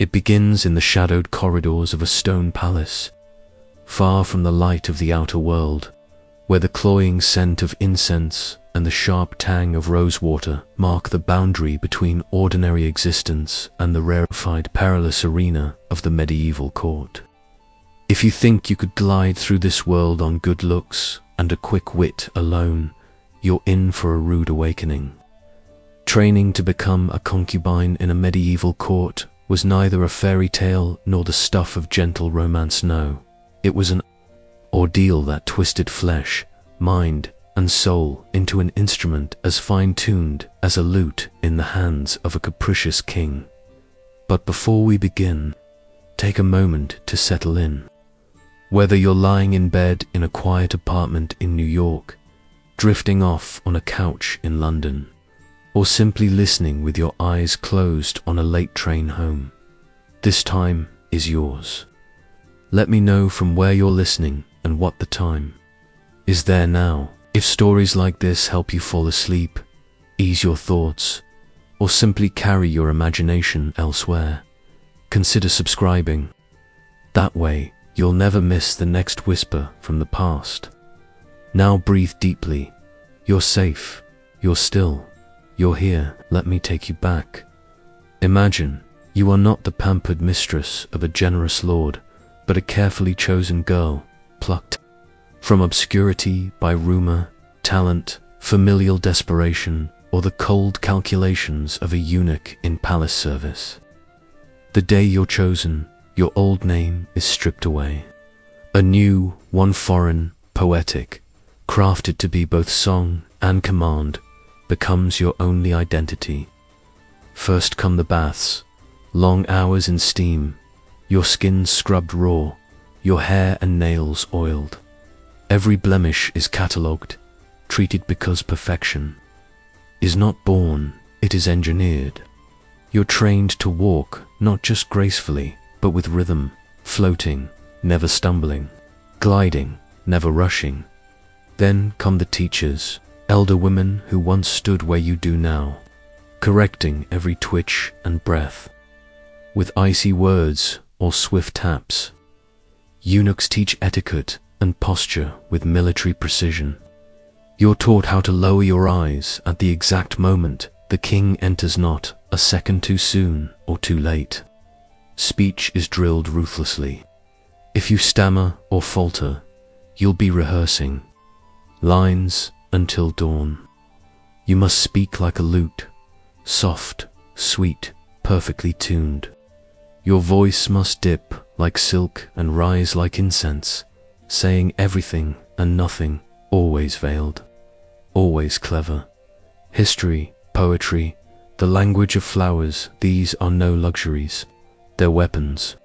It begins in the shadowed corridors of a stone palace, far from the light of the outer world, where the cloying scent of incense and the sharp tang of rosewater mark the boundary between ordinary existence and the rarefied, perilous arena of the medieval court. If you think you could glide through this world on good looks and a quick wit alone, you're in for a rude awakening. Training to become a concubine in a medieval court was neither a fairy tale nor the stuff of gentle romance, no. It was an ordeal that twisted flesh, mind, and soul into an instrument as fine-tuned as a lute in the hands of a capricious king. But before we begin, take a moment to settle in. Whether you're lying in bed in a quiet apartment in New York, drifting off on a couch in London, or simply listening with your eyes closed on a late train home, this time is yours. Let me know from where you're listening and what the time is there now. If stories like this help you fall asleep, ease your thoughts, or simply carry your imagination elsewhere, consider subscribing. That way, you'll never miss the next whisper from the past. Now breathe deeply. You're safe. You're still. You're here. Let me take you back. Imagine you are not the pampered mistress of a generous lord, but a carefully chosen girl, plucked from obscurity by rumor, talent, familial desperation, or the cold calculations of a eunuch in palace service. The day you're chosen, your old name is stripped away. A new, one foreign, poetic, crafted to be both song and command, becomes your only identity. First come the baths, long hours in steam, your skin scrubbed raw, your hair and nails oiled. Every blemish is catalogued, treated because perfection is not born, it is engineered. You're trained to walk not just gracefully, but with rhythm, floating, never stumbling, gliding, never rushing. Then come the teachers, elder women who once stood where you do now, correcting every twitch and breath, with icy words or swift taps. Eunuchs teach etiquette and posture with military precision. You're taught how to lower your eyes at the exact moment the king enters, not a second too soon or too late. Speech is drilled ruthlessly. If you stammer or falter, you'll be rehearsing lines until dawn. You must speak like a lute, soft, sweet, perfectly tuned. Your voice must dip like silk and rise like incense, saying everything and nothing, always veiled, always clever. History, poetry, the language of flowers, these are no luxuries. They're weapons.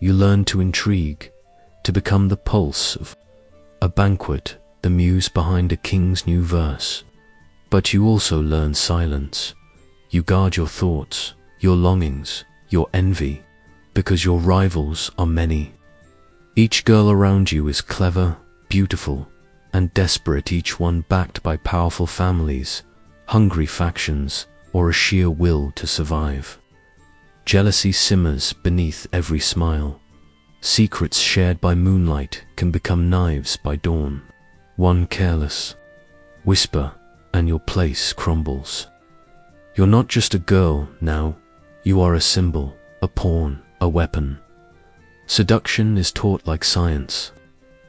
You learn to intrigue, to become the pulse of a banquet, the muse behind a king's new verse. But you also learn silence. You guard your thoughts, your longings, your envy, because your rivals are many. Each girl around you is clever, beautiful, and desperate, each one backed by powerful families, hungry factions, or a sheer will to survive. Jealousy simmers beneath every smile. Secrets shared by moonlight can become knives by dawn. One careless whisper and your place crumbles. You're not just a girl now, you are a symbol, a pawn, a weapon. Seduction is taught like science.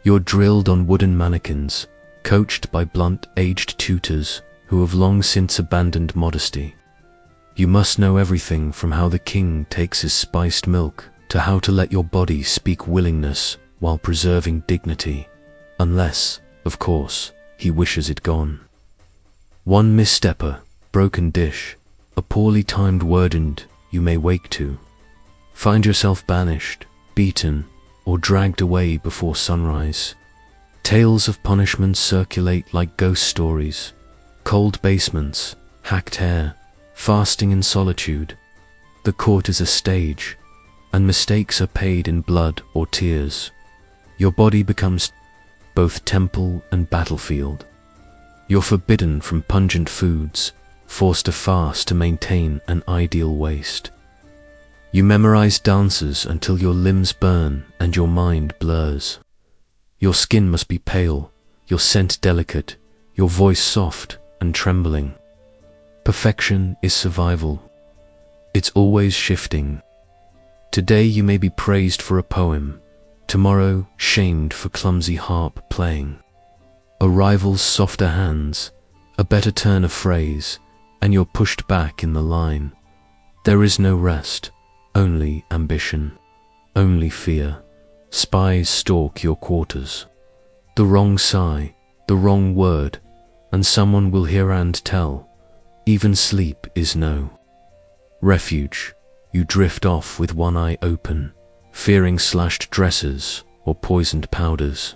You're drilled on wooden mannequins, coached by blunt-aged tutors who have long since abandoned modesty. You must know everything from how the king takes his spiced milk to how to let your body speak willingness while preserving dignity, unless, of course, he wishes it gone. One misstep, a broken dish, a poorly timed word, and you may wake to find yourself banished, beaten, or dragged away before sunrise. Tales of punishment circulate like ghost stories. Cold basements, hacked hair, fasting in solitude. The court is a stage, and mistakes are paid in blood or tears. Your body becomes both temple and battlefield. You're forbidden from pungent foods, forced to fast to maintain an ideal waist. You memorize dances until your limbs burn and your mind blurs. Your skin must be pale, your scent delicate, your voice soft and trembling. Perfection is survival. It's always shifting. Today you may be praised for a poem, tomorrow shamed for clumsy harp playing. A rival's softer hands, a better turn of phrase, and you're pushed back in the line. There is no rest, only ambition, only fear. Spies stalk your quarters. The wrong sigh, the wrong word, and someone will hear and tell. Even sleep is no refuge. You drift off with one eye open, fearing slashed dresses or poisoned powders.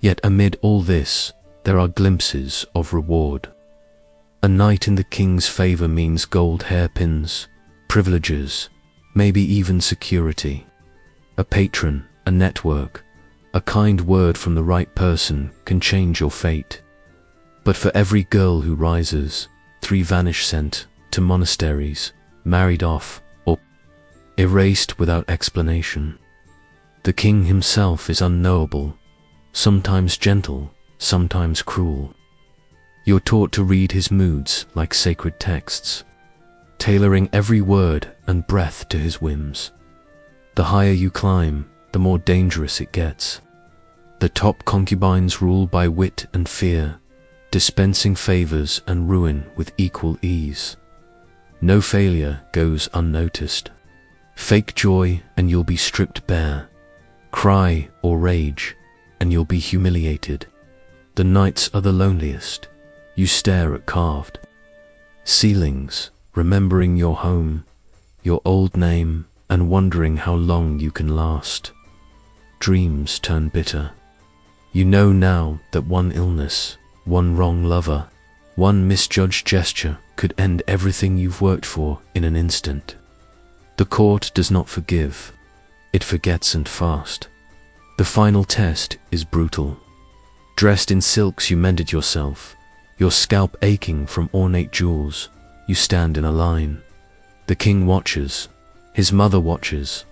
Yet amid all this, there are glimpses of reward. A night in the king's favor means gold hairpins, privileges, maybe even security. A patron, a network, a kind word from the right person can change your fate. But for every girl who rises, 3 vanish sent to monasteries, married off, or erased without explanation. The king himself is unknowable, sometimes gentle, sometimes cruel. You're taught to read his moods like sacred texts, tailoring every word and breath to his whims. The higher you climb, the more dangerous it gets. The top concubines rule by wit and fear, dispensing favors and ruin with equal ease. No failure goes unnoticed. Fake joy and you'll be stripped bare. Cry or rage and you'll be humiliated. The nights are the loneliest. You stare at carved ceilings, remembering your home, your old name, and wondering how long you can last. Dreams turn bitter. You know now that one illness, one wrong lover, one misjudged gesture could end everything you've worked for in an instant. The court does not forgive. It forgets and fast. The final test is brutal. Dressed in silks you mended yourself, your scalp aching from ornate jewels, you stand in a line. The king watches, his mother watches,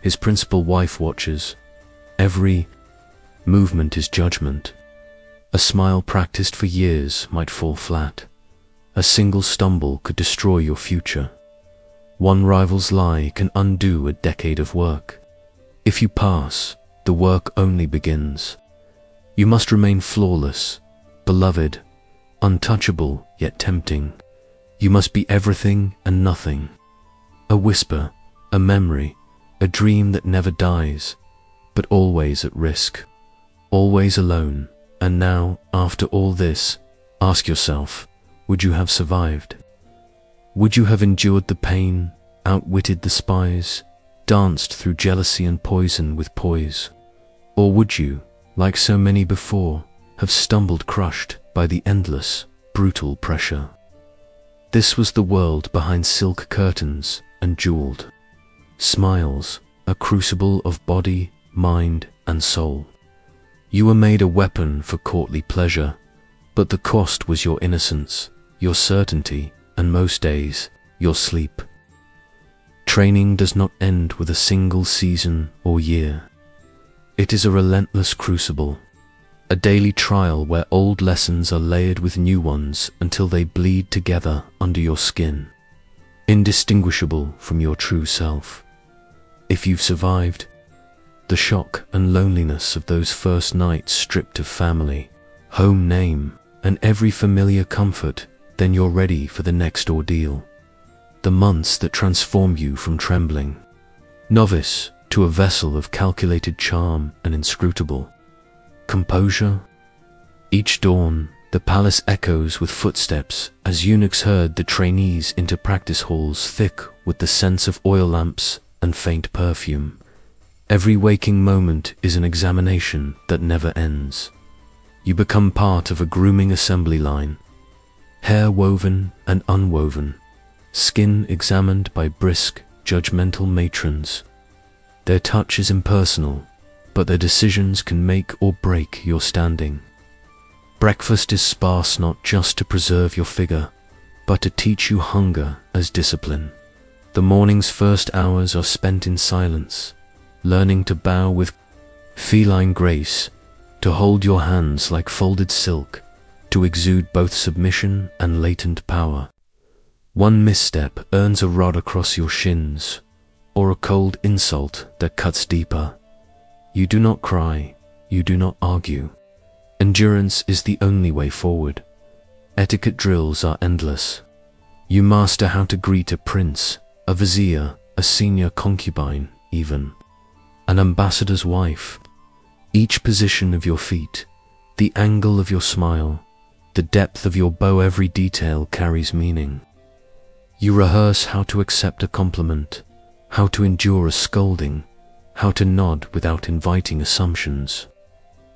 his principal wife watches. Every movement is judgment. A smile practiced for years might fall flat. A single stumble could destroy your future. One rival's lie can undo a decade of work. If you pass, the work only begins. You must remain flawless, beloved, untouchable yet tempting. You must be everything and nothing. A whisper, a memory, a dream that never dies, but always at risk, always alone. And now, after all this, ask yourself, would you have survived? Would you have endured the pain, outwitted the spies, danced through jealousy and poison with poise? Or would you, like so many before, have stumbled crushed by the endless, brutal pressure? This was the world behind silk curtains and jeweled smiles, a crucible of body, mind, and soul. You were made a weapon for courtly pleasure, but the cost was your innocence, your certainty, and most days, your sleep. Training does not end with a single season or year. It is a relentless crucible, a daily trial where old lessons are layered with new ones until they bleed together under your skin, indistinguishable from your true self. If you've survived the shock and loneliness of those first nights stripped of family, home name, and every familiar comfort, then you're ready for the next ordeal. The months that transform you from trembling novice to a vessel of calculated charm and inscrutable composure. Each dawn, the palace echoes with footsteps as eunuchs herd the trainees into practice halls thick with the scents of oil lamps and faint perfume. Every waking moment is an examination that never ends. You become part of a grooming assembly line, hair woven and unwoven, skin examined by brisk, judgmental matrons. Their touch is impersonal, but their decisions can make or break your standing. Breakfast is sparse not just to preserve your figure, but to teach you hunger as discipline. The morning's first hours are spent in silence, learning to bow with feline grace, to hold your hands like folded silk, to exude both submission and latent power. One misstep earns a rod across your shins, or a cold insult that cuts deeper. You do not cry, you do not argue. Endurance is the only way forward. Etiquette drills are endless. You master how to greet a prince, a vizier, a senior concubine, even an ambassador's wife. Each position of your feet, the angle of your smile, the depth of your bow, every detail carries meaning. You rehearse how to accept a compliment, how to endure a scolding, how to nod without inviting assumptions.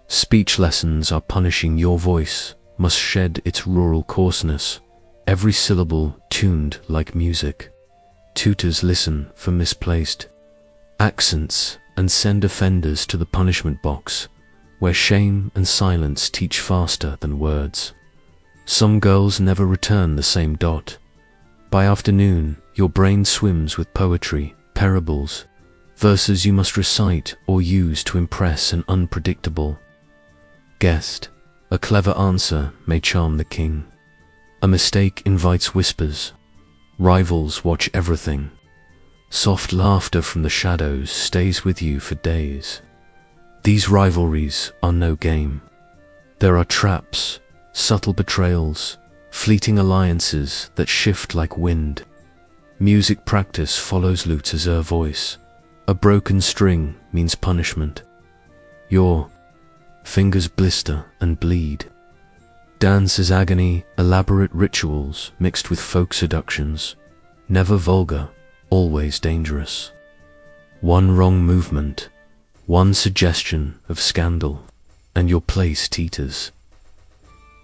Speech lessons are punishing. Your voice must shed its rural coarseness, every syllable tuned like music. Tutors listen for misplaced accents and send offenders to the punishment box, where shame and silence teach faster than words. Some girls never return the same dot. By afternoon, your brain swims with poetry, parables, verses you must recite or use to impress an unpredictable guest. A clever answer may charm the king. A mistake invites whispers. Rivals watch everything. Soft laughter from the shadows stays with you for days. These rivalries are no game. There are traps, subtle betrayals, fleeting alliances that shift like wind. Music practice follows lute as her voice. A broken string means punishment. Your fingers blister and bleed. Dance is agony, elaborate rituals mixed with folk seductions. Never vulgar, always dangerous. One wrong movement, one suggestion of scandal, and your place teeters.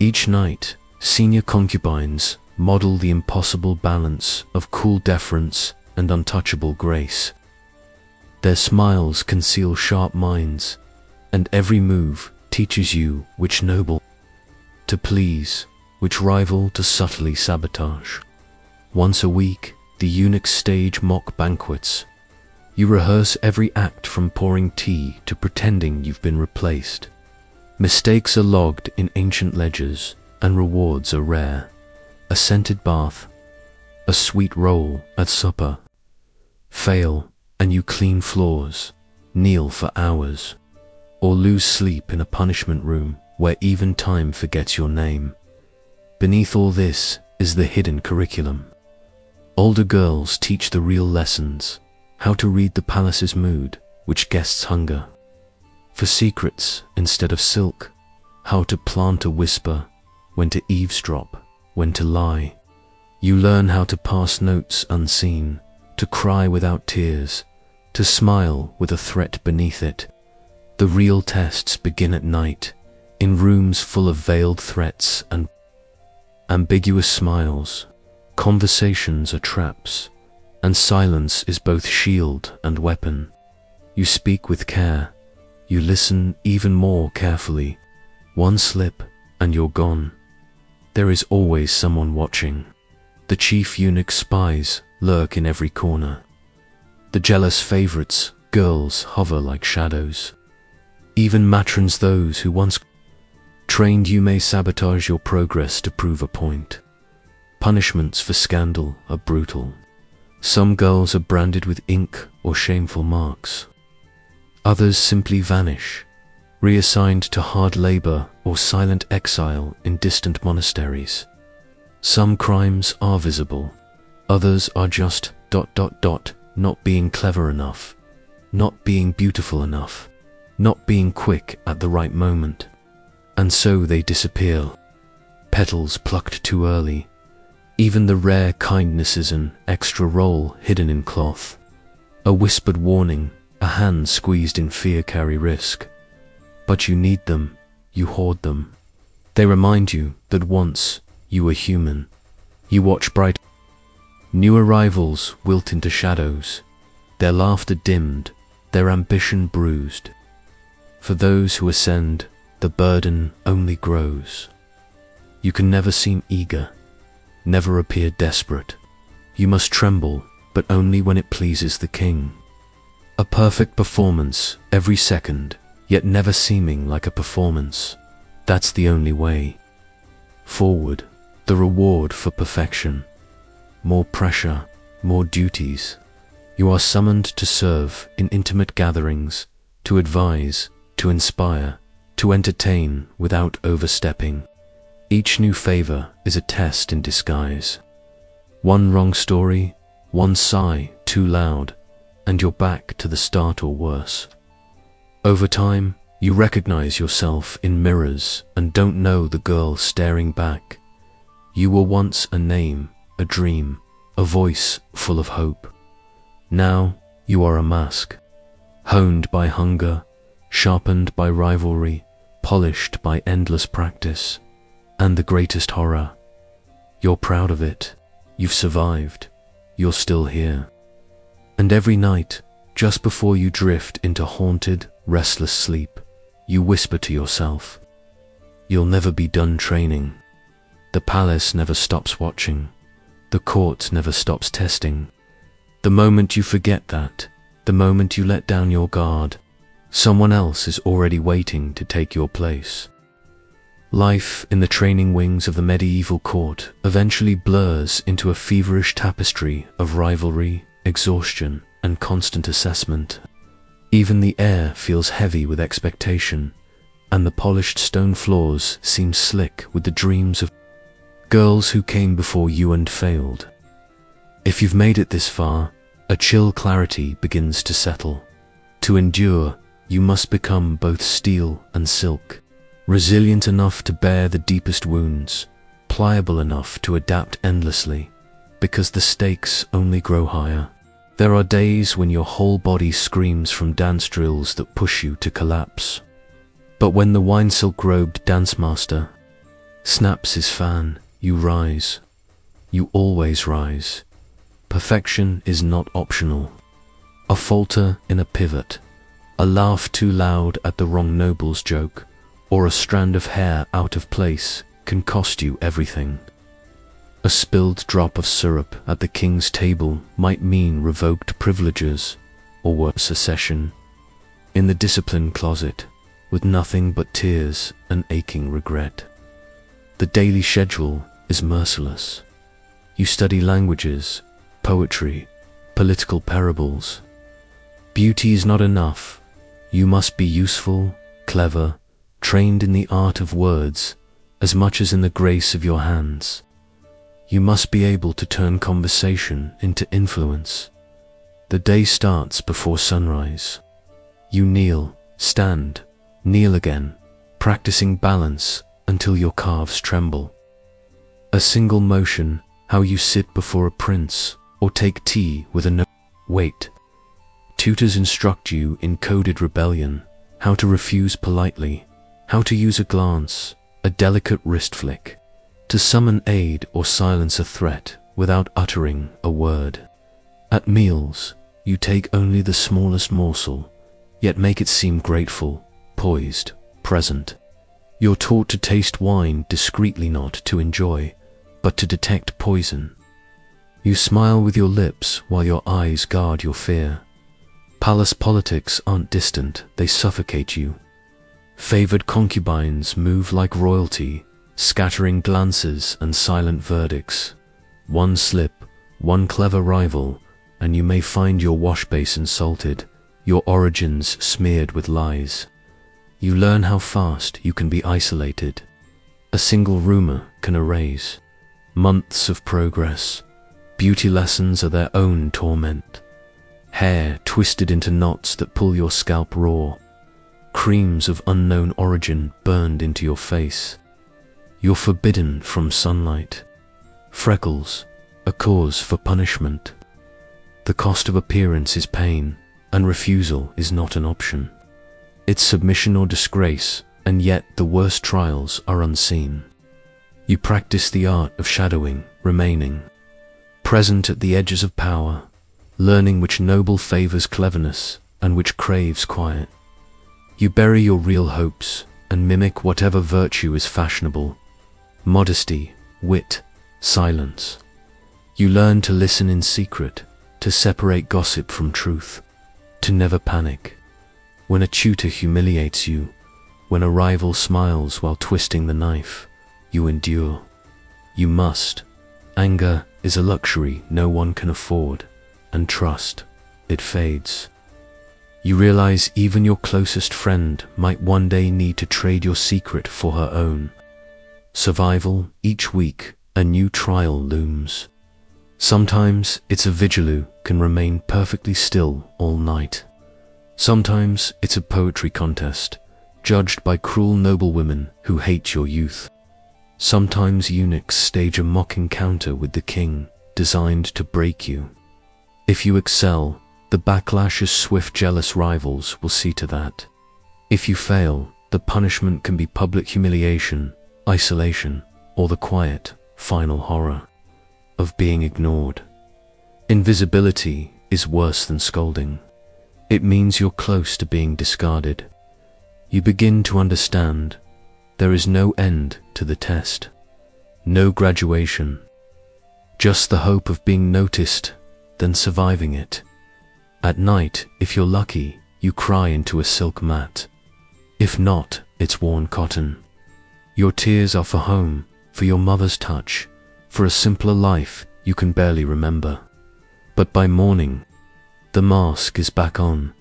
Each night, senior concubines model the impossible balance of cool deference and untouchable grace. Their smiles conceal sharp minds, and every move teaches you which noble to please, which rival to subtly sabotage. Once a week, the eunuchs stage mock banquets. You rehearse every act from pouring tea to pretending you've been replaced. Mistakes are logged in ancient ledgers, and rewards are rare. A scented bath, a sweet roll at supper. Fail, and you clean floors, kneel for hours, or lose sleep in a punishment room where even time forgets your name. Beneath all this is the hidden curriculum. Older girls teach the real lessons, how to read the palace's mood, which guests hunger for secrets instead of silk, how to plant a whisper, when to eavesdrop, when to lie. You learn how to pass notes unseen, to cry without tears, to smile with a threat beneath it. The real tests begin at night, in rooms full of veiled threats and ambiguous smiles. Conversations are traps, and silence is both shield and weapon. You speak with care, you listen even more carefully. One slip, and you're gone. There is always someone watching. The chief eunuch's spies lurk in every corner. The jealous favorites, girls, hover like shadows. Even matrons, those who once trained you, may sabotage your progress to prove a point. Punishments for scandal are brutal. Some girls are branded with ink or shameful marks. Others simply vanish, reassigned to hard labor or silent exile in distant monasteries. Some crimes are visible, others are just ... not being clever enough, not being beautiful enough, not being quick at the right moment. And so they disappear. Petals plucked too early. Even the rare kindness is an extra roll hidden in cloth. A whispered warning, a hand squeezed in fear carry risk. But you need them, you hoard them. They remind you that once you were human. You watch bright new arrivals wilt into shadows, their laughter dimmed, their ambition bruised. For those who ascend, the burden only grows. You can never seem eager, never appear desperate. You must tremble, but only when it pleases the king. A perfect performance every second, yet never seeming like a performance. That's the only way. Forward, the reward for perfection. More pressure, more duties. You are summoned to serve in intimate gatherings, to advise, to inspire, to entertain without overstepping. Each new favor is a test in disguise. One wrong story, one sigh too loud, and you're back to the start or worse. Over time, you recognize yourself in mirrors and don't know the girl staring back. You were once a name, a dream, a voice full of hope. Now you are a mask, honed by hunger, sharpened by rivalry, polished by endless practice. And the greatest horror, you're proud of it. You've survived. You're still here. And every night, just before you drift into haunted, restless sleep, you whisper to yourself, you'll never be done training. The palace never stops watching. The court never stops testing. The moment you forget that, the moment you let down your guard, someone else is already waiting to take your place. Life in the training wings of the medieval court eventually blurs into a feverish tapestry of rivalry, exhaustion, and constant assessment. Even the air feels heavy with expectation, and the polished stone floors seem slick with the dreams of girls who came before you and failed. If you've made it this far, a chill clarity begins to settle. To endure, you must become both steel and silk. Resilient enough to bear the deepest wounds, pliable enough to adapt endlessly, because the stakes only grow higher. There are days when your whole body screams from dance drills that push you to collapse. But when the wine-silk-robed dance master snaps his fan, you rise. You always rise. Perfection is not optional. A falter in a pivot, a laugh too loud at the wrong noble's joke, or a strand of hair out of place can cost you everything. A spilled drop of syrup at the king's table might mean revoked privileges, or worse, secession. In the discipline closet, with nothing but tears and aching regret. The daily schedule is merciless. You study languages, poetry, political parables. Beauty is not enough. You must be useful, clever, trained in the art of words as much as in the grace of your hands. You must be able to turn conversation into influence. The day starts before sunrise. You kneel, stand, kneel again, practicing balance until your calves tremble. A single motion, how you sit before a prince or take tea with a wait. Tutors instruct you in coded rebellion, how to refuse politely, how to use a glance, a delicate wrist flick, to summon aid or silence a threat without uttering a word. At meals, you take only the smallest morsel, yet make it seem grateful, poised, present. You're taught to taste wine discreetly, not to enjoy, but to detect poison. You smile with your lips while your eyes guard your fear. Palace politics aren't distant, they suffocate you. Favored concubines move like royalty, scattering glances and silent verdicts. One slip, one clever rival, and you may find your wash basin salted, your origins smeared with lies. You learn how fast you can be isolated. A single rumor can erase months of progress. Beauty lessons are their own torment. Hair twisted into knots that pull your scalp raw. Creams of unknown origin burned into your face. You're forbidden from sunlight. Freckles, a cause for punishment. The cost of appearance is pain, and refusal is not an option. It's submission or disgrace, and yet the worst trials are unseen. You practice the art of shadowing, remaining present at the edges of power, learning which noble favors cleverness and which craves quiet. You bury your real hopes and mimic whatever virtue is fashionable. Modesty, wit, silence. You learn to listen in secret, to separate gossip from truth, to never panic. When a tutor humiliates you, when a rival smiles while twisting the knife, you endure. You must. Anger is a luxury no one can afford, and trust, it fades. You realize even your closest friend might one day need to trade your secret for her own. Survival, each week, a new trial looms. Sometimes it's a vigil who can remain perfectly still all night. Sometimes it's a poetry contest, judged by cruel noblewomen who hate your youth. Sometimes eunuchs stage a mock encounter with the king, designed to break you. If you excel, the backlash as swift jealous rivals will see to that. If you fail, the punishment can be public humiliation, isolation, or the quiet, final horror of being ignored. Invisibility is worse than scolding. It means you're close to being discarded. You begin to understand there is no end to the test, no graduation, just the hope of being noticed, then surviving it. At night, if you're lucky, you cry into a silk mat. If not, it's worn cotton. Your tears are for home, for your mother's touch, for a simpler life you can barely remember. But by morning, the mask is back on.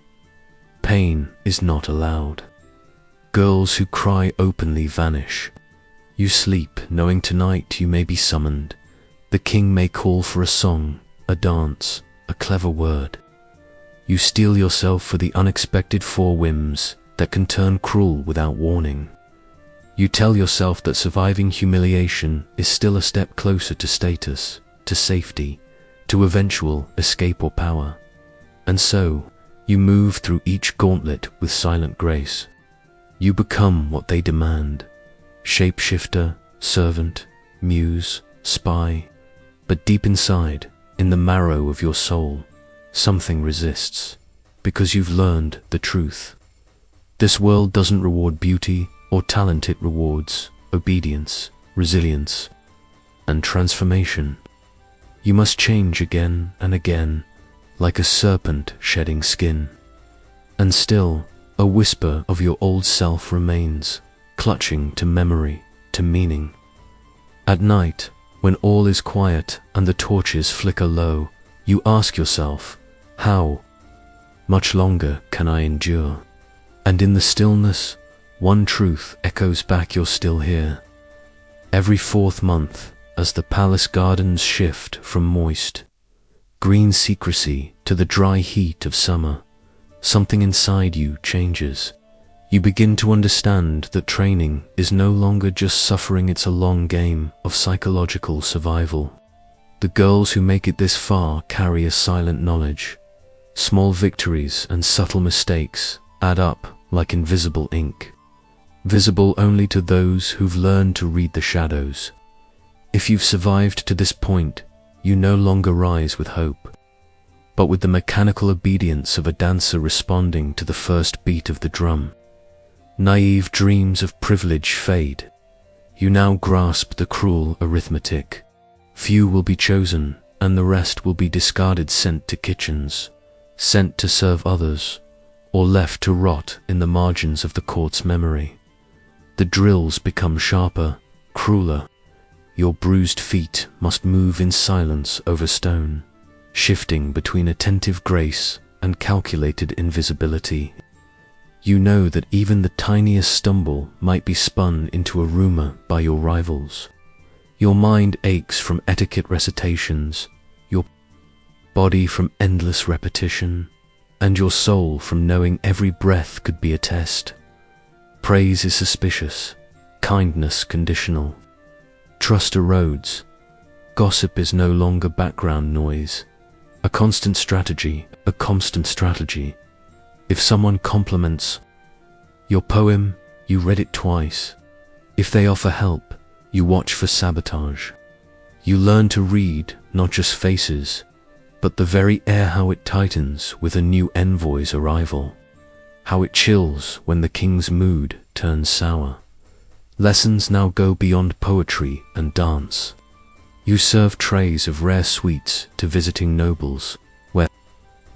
Pain is not allowed. Girls who cry openly vanish. You sleep knowing tonight you may be summoned. The king may call for a song, a dance, a clever word. You steel yourself for the unexpected four whims that can turn cruel without warning. You tell yourself that surviving humiliation is still a step closer to status, to safety, to eventual escape or power. And so, you move through each gauntlet with silent grace. You become what they demand: shapeshifter, servant, muse, spy. But deep inside, in the marrow of your soul, something resists, because you've learned the truth. This world doesn't reward beauty or talent, it rewards obedience, resilience, and transformation. You must change again and again, like a serpent shedding skin. And still, a whisper of your old self remains, clutching to memory, to meaning. At night, when all is quiet and the torches flicker low, you ask yourself, how much longer can I endure? And in the stillness, one truth echoes back: you're still here. Every fourth month, as the palace gardens shift from moist, green secrecy to the dry heat of summer, something inside you changes. You begin to understand that training is no longer just suffering, it's a long game of psychological survival. The girls who make it this far carry a silent knowledge. Small victories and subtle mistakes add up like invisible ink, visible only to those who've learned to read the shadows. If you've survived to this point, you no longer rise with hope, but with the mechanical obedience of a dancer responding to the first beat of the drum. Naive dreams of privilege fade. You now grasp the cruel arithmetic. Few will be chosen, and the rest will be discarded, sent to kitchens, sent to serve others, or left to rot in the margins of the court's memory. The drills become sharper, crueler. Your bruised feet must move in silence over stone, shifting between attentive grace and calculated invisibility. You know that even the tiniest stumble might be spun into a rumor by your rivals. Your mind aches from etiquette recitations, your body from endless repetition, and your soul from knowing every breath could be a test. Praise is suspicious, kindness conditional. Trust erodes. Gossip is no longer background noise. A constant strategy. If someone compliments your poem, you read it twice. If they offer help, you watch for sabotage. You learn to read not just faces, but the very air, how it tightens with a new envoy's arrival, how it chills when the king's mood turns sour. Lessons now go beyond poetry and dance. You serve trays of rare sweets to visiting nobles,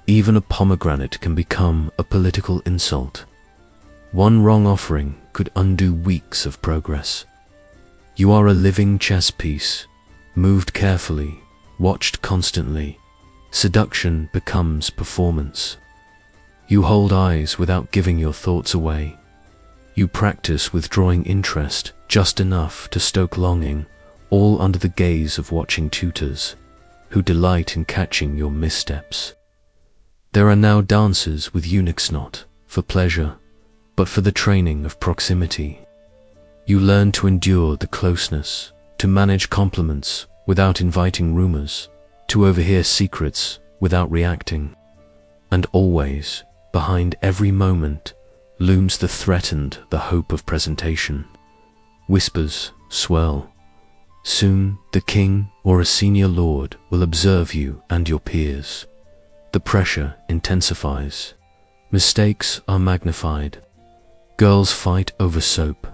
Even a pomegranate can become a political insult. One wrong offering could undo weeks of progress. You are a living chess piece, moved carefully, watched constantly. Seduction becomes performance. You hold eyes without giving your thoughts away. You practice withdrawing interest just enough to stoke longing, all under the gaze of watching tutors, who delight in catching your missteps. There are now dances with eunuchs not for pleasure, but for the training of proximity. You learn to endure the closeness, to manage compliments without inviting rumors, to overhear secrets without reacting. And always, behind every moment, looms the threatened, the hope of presentation. Whispers swirl. Soon, the king or a senior lord will observe you and your peers. The pressure intensifies. Mistakes are magnified. Girls fight over soap.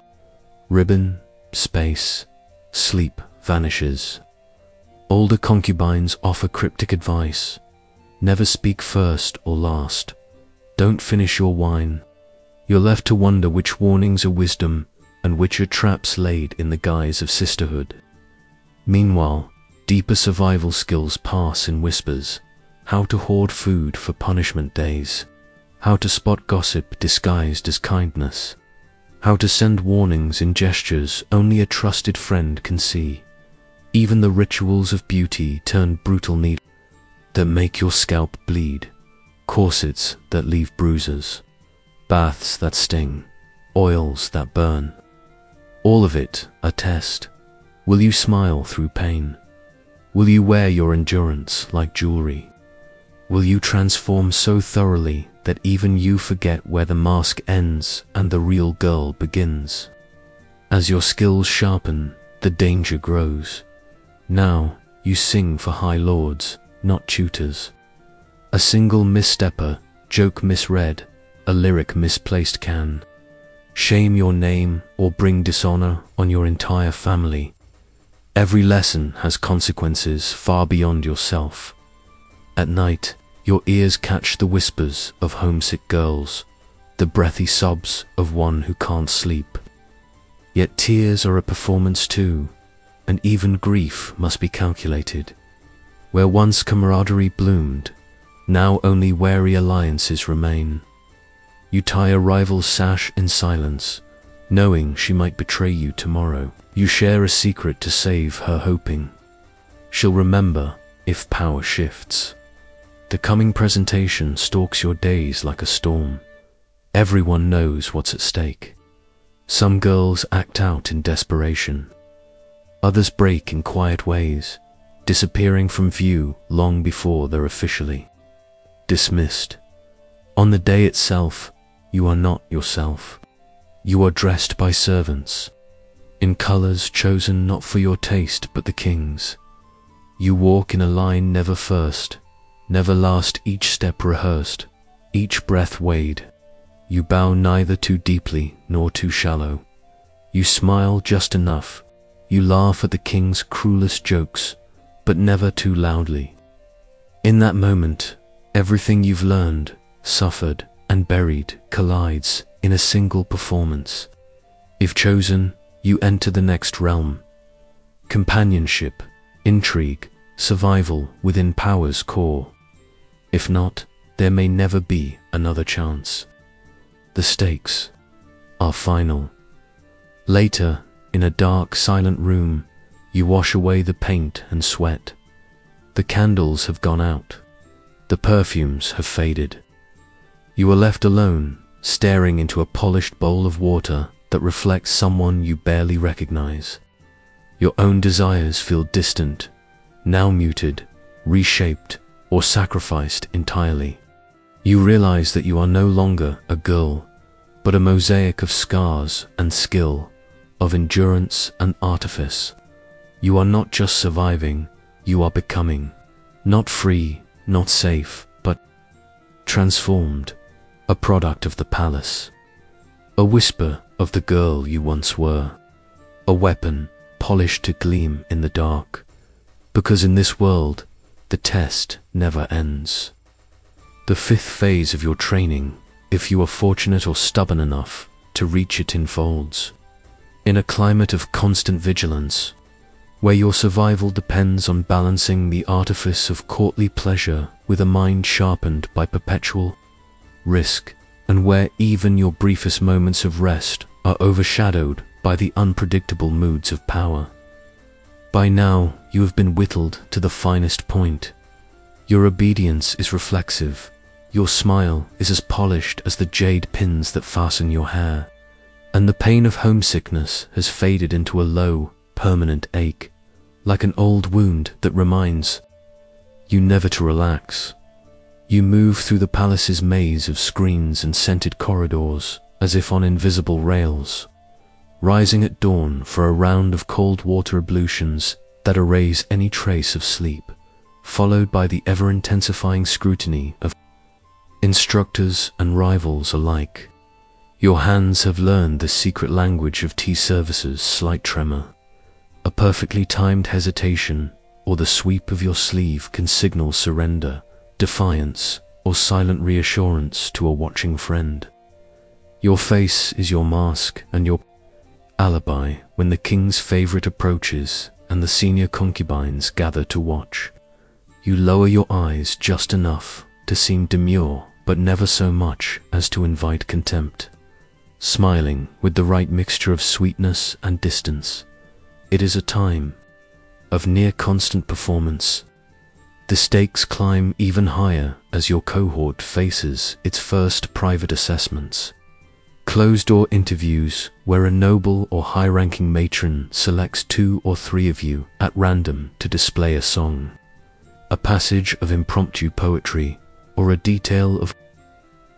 Ribbon, space, sleep vanishes. Older concubines offer cryptic advice. Never speak first or last. Don't finish your wine. You're left to wonder which warnings are wisdom and which are traps laid in the guise of sisterhood. Meanwhile, deeper survival skills pass in whispers. How to hoard food for punishment days. How to spot gossip disguised as kindness. How to send warnings in gestures only a trusted friend can see. Even the rituals of beauty turn brutal needles that make your scalp bleed. Corsets that leave bruises. Baths that sting. Oils that burn. All of it a test. Will you smile through pain? Will you wear your endurance like jewelry? Will you transform so thoroughly that even you forget where the mask ends and the real girl begins? As your skills sharpen, the danger grows. Now you sing for high lords, not tutors. A single misstepper, joke misread, a lyric misplaced can shame your name or bring dishonor on your entire family. Every lesson has consequences far beyond yourself. At night, your ears catch the whispers of homesick girls, the breathy sobs of one who can't sleep. Yet tears are a performance too, and even grief must be calculated. Where once camaraderie bloomed, now only wary alliances remain. You tie a rival's sash in silence, knowing she might betray you tomorrow. You share a secret to save her, hoping she'll remember if power shifts. The coming presentation stalks your days like a storm. Everyone knows what's at stake. Some girls act out in desperation. Others break in quiet ways, disappearing from view long before they're officially dismissed. On the day itself, you are not yourself. You are dressed by servants, in colors chosen not for your taste but the king's. You walk in a line never first, never last, each step rehearsed, each breath weighed. You bow neither too deeply nor too shallow. You smile just enough. You laugh at the king's cruelest jokes, but never too loudly. In that moment, everything you've learned, suffered, and buried collides in a single performance. If chosen, you enter the next realm. Companionship, intrigue, survival within power's core. If not, there may never be another chance. The stakes are final. Later, in a dark, silent room, you wash away the paint and sweat. The candles have gone out. The perfumes have faded. You are left alone, staring into a polished bowl of water that reflects someone you barely recognize. Your own desires feel distant, now muted, reshaped, or sacrificed entirely. You realize that you are no longer a girl, but a mosaic of scars and skill, of endurance and artifice. You are not just surviving, you are becoming. Not free, not safe, but transformed. A product of the palace. A whisper of the girl you once were. A weapon polished to gleam in the dark. Because in this world, the test never ends. The fifth phase of your training, if you are fortunate or stubborn enough to reach it, unfolds in a climate of constant vigilance, where your survival depends on balancing the artifice of courtly pleasure with a mind sharpened by perpetual risk, and where even your briefest moments of rest are overshadowed by the unpredictable moods of power. By now, you have been whittled to the finest point. Your obedience is reflexive. Your smile is as polished as the jade pins that fasten your hair, and the pain of homesickness has faded into a low, permanent ache, like an old wound that reminds you never to relax. You move through the palace's maze of screens and scented corridors as if on invisible rails, rising at dawn for a round of cold water ablutions that erase any trace of sleep, followed by the ever-intensifying scrutiny of instructors and rivals alike. Your hands have learned the secret language of tea services' slight tremor. A perfectly timed hesitation or the sweep of your sleeve can signal surrender, defiance, or silent reassurance to a watching friend. Your face is your mask and your alibi when the king's favorite approaches and the senior concubines gather to watch. You lower your eyes just enough to seem demure, but never so much as to invite contempt. Smiling with the right mixture of sweetness and distance, it is a time of near constant performance. The stakes climb even higher as your cohort faces its first private assessments. Closed-door interviews where a noble or high-ranking matron selects 2 or 3 of you at random to display a song, a passage of impromptu poetry, or a detail of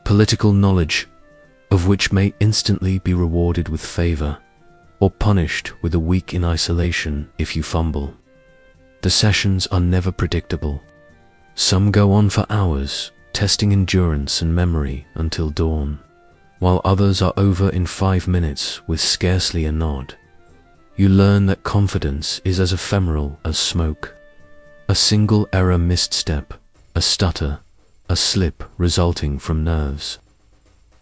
political knowledge of which may instantly be rewarded with favor, or punished with a week in isolation if you fumble. The sessions are never predictable. Some go on for hours, testing endurance and memory until dawn, while others are over in 5 minutes with scarcely a nod. You learn that confidence is as ephemeral as smoke. A single error misstep, a stutter, a slip resulting from nerves,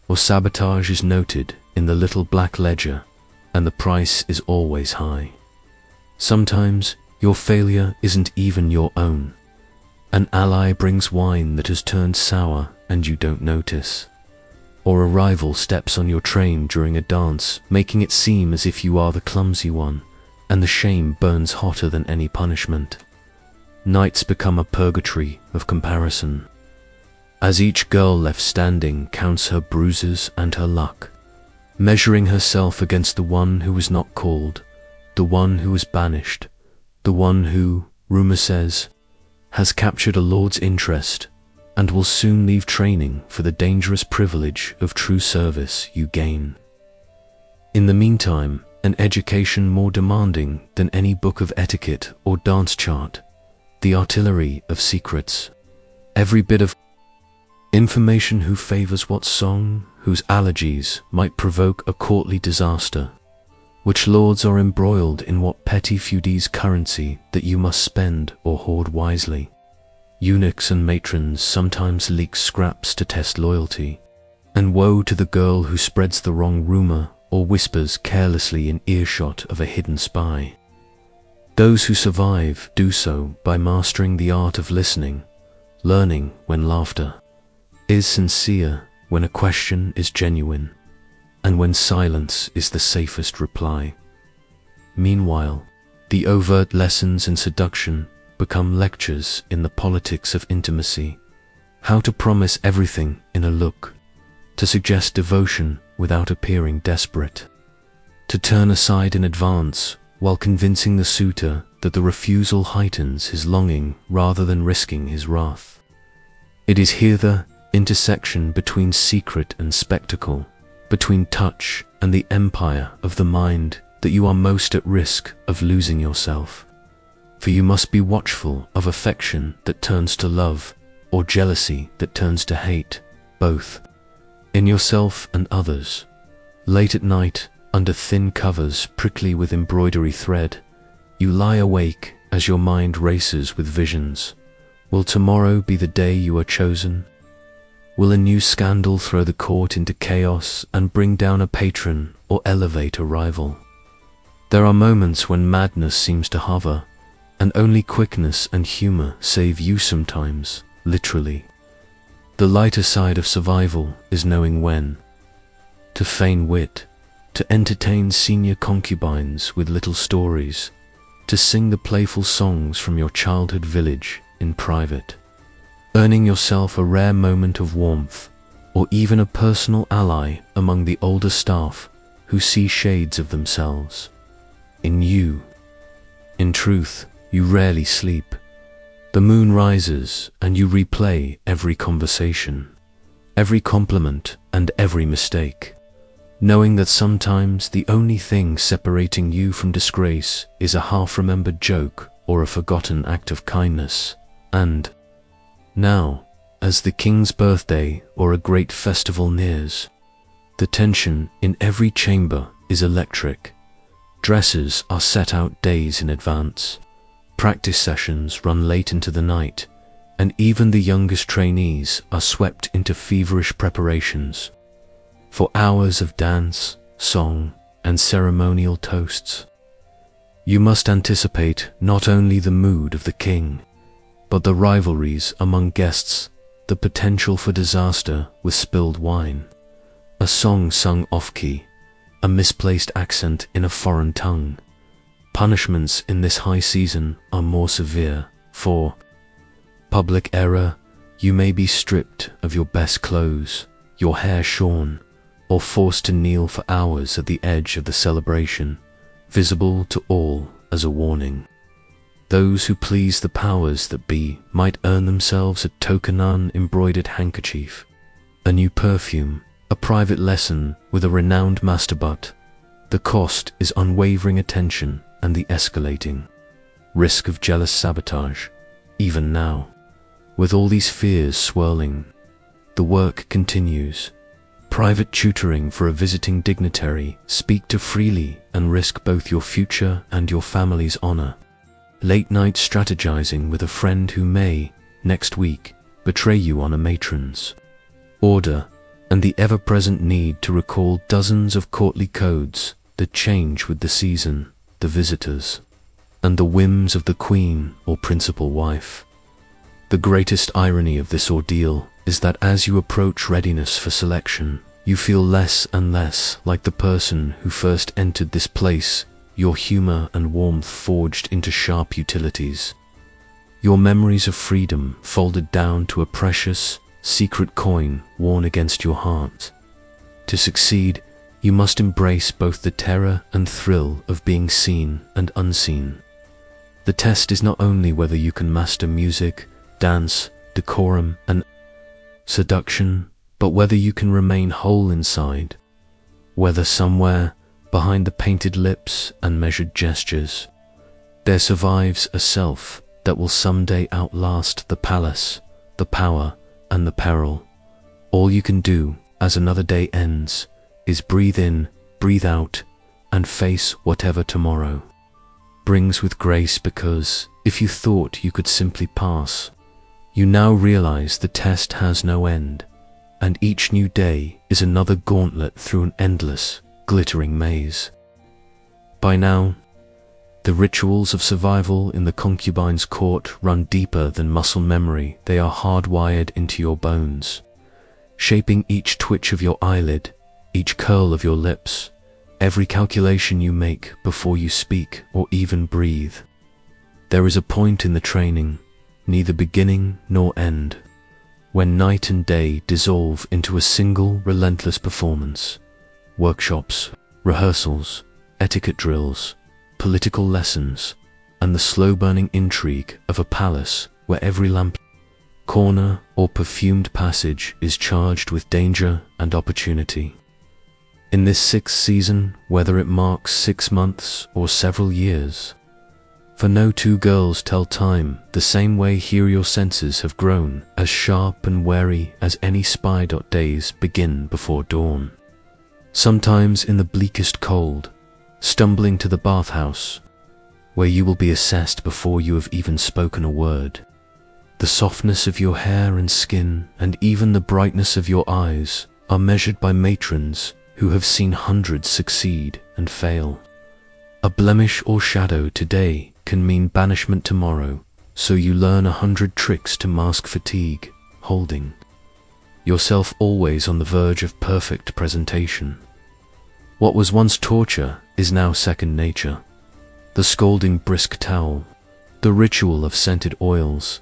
or sabotage is noted in the little black ledger, and the price is always high. Sometimes your failure isn't even your own. An ally brings wine that has turned sour and you don't notice. Or a rival steps on your train during a dance, making it seem as if you are the clumsy one, and the shame burns hotter than any punishment. Nights become a purgatory of comparison, as each girl left standing counts her bruises and her luck, measuring herself against the one who was not called, the one who was banished, the one who, rumor says, has captured a lord's interest and will soon leave training for the dangerous privilege of true service you gain. In the meantime, an education more demanding than any book of etiquette or dance chart, the artillery of secrets, every bit of information: who favors what song, whose allergies might provoke a courtly disaster, which lords are embroiled in what petty feudese currency that you must spend or hoard wisely. Eunuchs and matrons sometimes leak scraps to test loyalty, and woe to the girl who spreads the wrong rumor or whispers carelessly in earshot of a hidden spy. Those who survive do so by mastering the art of listening, learning when laughter is sincere, when a question is genuine, and when silence is the safest reply. Meanwhile, the overt lessons in seduction become lectures in the politics of intimacy: how to promise everything in a look, to suggest devotion without appearing desperate, to turn aside in advance while convincing the suitor that the refusal heightens his longing rather than risking his wrath. It is here the intersection between secret and spectacle, between touch and the empire of the mind, that you are most at risk of losing yourself. For you must be watchful of affection that turns to love, or jealousy that turns to hate, both in yourself and others. Late at night, under thin covers prickly with embroidery thread, you lie awake as your mind races with visions. Will tomorrow be the day you are chosen? Will a new scandal throw the court into chaos and bring down a patron or elevate a rival? There are moments when madness seems to hover, and only quickness and humor save you sometimes, literally. The lighter side of survival is knowing when to feign wit, to entertain senior concubines with little stories, to sing the playful songs from your childhood village in private, earning yourself a rare moment of warmth, or even a personal ally among the older staff who see shades of themselves in you. In truth, you rarely sleep. The moon rises and you replay every conversation, every compliment and every mistake, knowing that sometimes the only thing separating you from disgrace is a half-remembered joke or a forgotten act of kindness. And now, as the king's birthday or a great festival nears, the tension in every chamber is electric. Dresses are set out days in advance. Practice sessions run late into the night, and even the youngest trainees are swept into feverish preparations for hours of dance, song, and ceremonial toasts. You must anticipate not only the mood of the king, but the rivalries among guests, the potential for disaster with spilled wine, a song sung off-key, a misplaced accent in a foreign tongue. Punishments in this high season are more severe. For public error, you may be stripped of your best clothes, your hair shorn, or forced to kneel for hours at the edge of the celebration, visible to all as a warning. Those who please the powers that be might earn themselves a tokenan embroidered handkerchief, a new perfume, a private lesson with a renowned masterbutt. The cost is unwavering attention and the escalating risk of jealous sabotage. Even now, with all these fears swirling, the work continues. Private tutoring for a visiting dignitary, speak to freely and risk both your future and your family's honor. Late night strategizing with a friend who may, next week, betray you on a matron's order, and the ever-present need to recall dozens of courtly codes that change with the season, the visitors, and the whims of the queen or principal wife. The greatest irony of this ordeal is that as you approach readiness for selection, you feel less and less like the person who first entered this place, your humor and warmth forged into sharp utilities, your memories of freedom folded down to a precious, secret coin worn against your heart. To succeed, you must embrace both the terror and thrill of being seen and unseen. The test is not only whether you can master music, dance, decorum, and seduction, but whether you can remain whole inside, whether somewhere behind the painted lips and measured gestures, there survives a self that will someday outlast the palace, the power, and the peril. All you can do as another day ends is breathe in, breathe out, and face whatever tomorrow brings with grace, because if you thought you could simply pass, you now realize the test has no end, and each new day is another gauntlet through an endless, glittering maze. By now, the rituals of survival in the concubine's court run deeper than muscle memory. They are hardwired into your bones, shaping each twitch of your eyelid, each curl of your lips, every calculation you make before you speak or even breathe. There is a point in the training, neither beginning nor end, when night and day dissolve into a single relentless performance. Workshops, rehearsals, etiquette drills, political lessons, and the slow-burning intrigue of a palace where every lamp, corner, or perfumed passage is charged with danger and opportunity. In this sixth season, whether it marks 6 months or several years, for no two girls tell time the same way. Here your senses have grown as sharp and wary as any spy. Days begin before dawn, sometimes in the bleakest cold, stumbling to the bathhouse, where you will be assessed before you have even spoken a word. The softness of your hair and skin, and even the brightness of your eyes, are measured by matrons who have seen hundreds succeed and fail. A blemish or shadow today can mean banishment tomorrow, so you learn 100 tricks to mask fatigue, holding yourself always on the verge of perfect presentation. What was once torture is now second nature. The scalding brisk towel, the ritual of scented oils,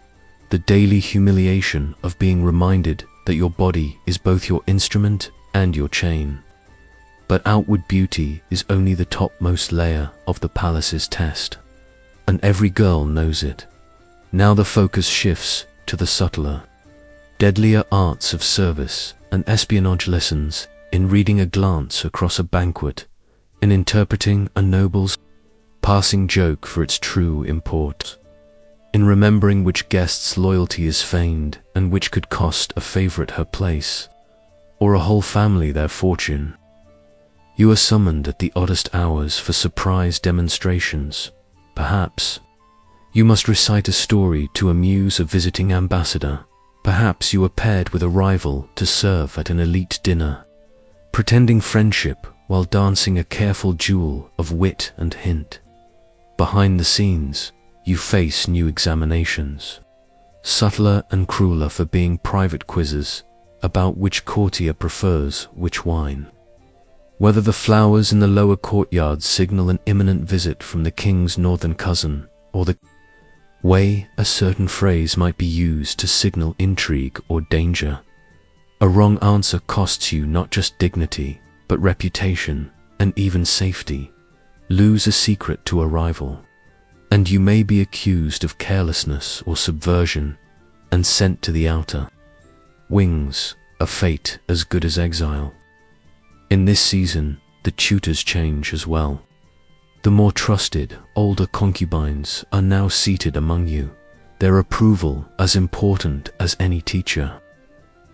the daily humiliation of being reminded that your body is both your instrument and your chain. But outward beauty is only the topmost layer of the palace's test, and every girl knows it. Now the focus shifts to the subtler, deadlier arts of service and espionage lessons in reading a glance across a banquet, in interpreting a noble's passing joke for its true import, in remembering which guest's loyalty is feigned and which could cost a favorite her place, or a whole family their fortune. You are summoned at the oddest hours for surprise demonstrations. Perhaps you must recite a story to amuse a visiting ambassador. Perhaps you are paired with a rival to serve at an elite dinner, pretending friendship while dancing a careful duel of wit and hint. Behind the scenes, you face new examinations, subtler and crueler for being private quizzes about which courtier prefers which wine, whether the flowers in the lower courtyard signal an imminent visit from the king's northern cousin, or the way a certain phrase might be used to signal intrigue or danger. A wrong answer costs you not just dignity, but reputation and even safety. Lose a secret to a rival, and you may be accused of carelessness or subversion and sent to the outer wings, a fate as good as exile. In this season, the tutors change as well. The more trusted, older concubines are now seated among you, their approval as important as any teacher.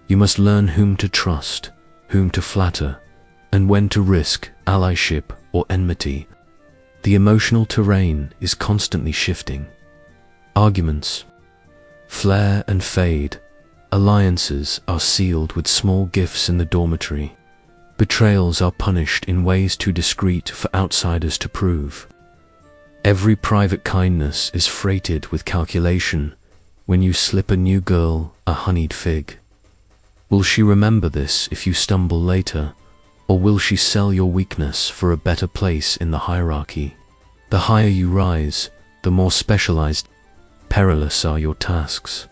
You must learn whom to trust, whom to flatter, and when to risk allyship or enmity. The emotional terrain is constantly shifting. Arguments flare and fade. Alliances are sealed with small gifts in the dormitory. Betrayals are punished in ways too discreet for outsiders to prove. Every private kindness is freighted with calculation when you slip a new girl a honeyed fig. Will she remember this if you stumble later, or will she sell your weakness for a better place in the hierarchy? The higher you rise, the more specialized, perilous are your tasks.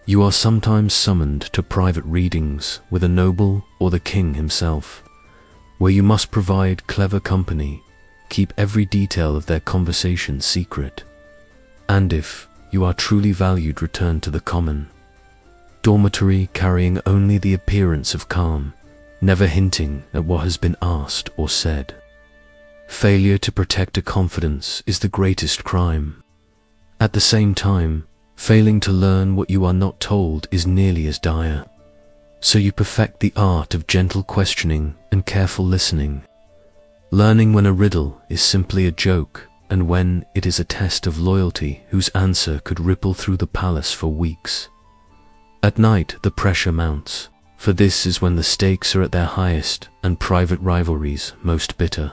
You are sometimes summoned to private readings with a noble or the king himself, where you must provide clever company, keep every detail of their conversation secret, and if you are truly valued, return to the common dormitory carrying only the appearance of calm, never hinting at what has been asked or said. Failure to protect a confidence is the greatest crime. At the same time, failing to learn what you are not told is nearly as dire. So you perfect the art of gentle questioning and careful listening, learning when a riddle is simply a joke and when it is a test of loyalty whose answer could ripple through the palace for weeks. At night, the pressure mounts, for this is when the stakes are at their highest and private rivalries most bitter.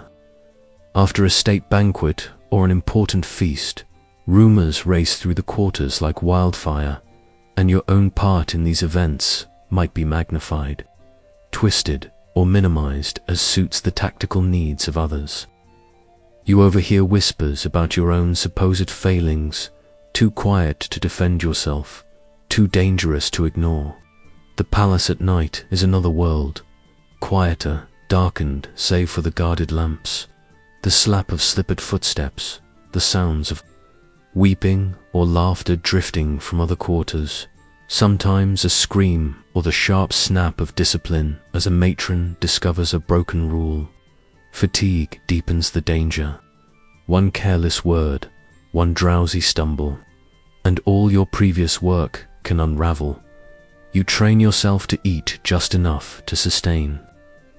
After a state banquet or an important feast, rumors race through the quarters like wildfire, and your own part in these events might be magnified, twisted, or minimized as suits the tactical needs of others. You overhear whispers about your own supposed failings, too quiet to defend yourself, too dangerous to ignore. The palace at night is another world, quieter, darkened save for the guarded lamps, the slap of slippered footsteps, the sounds of weeping or laughter drifting from other quarters, sometimes a scream or the sharp snap of discipline as a matron discovers a broken rule. Fatigue deepens the danger. One careless word, one drowsy stumble, and all your previous work can unravel. You train yourself to eat just enough to sustain,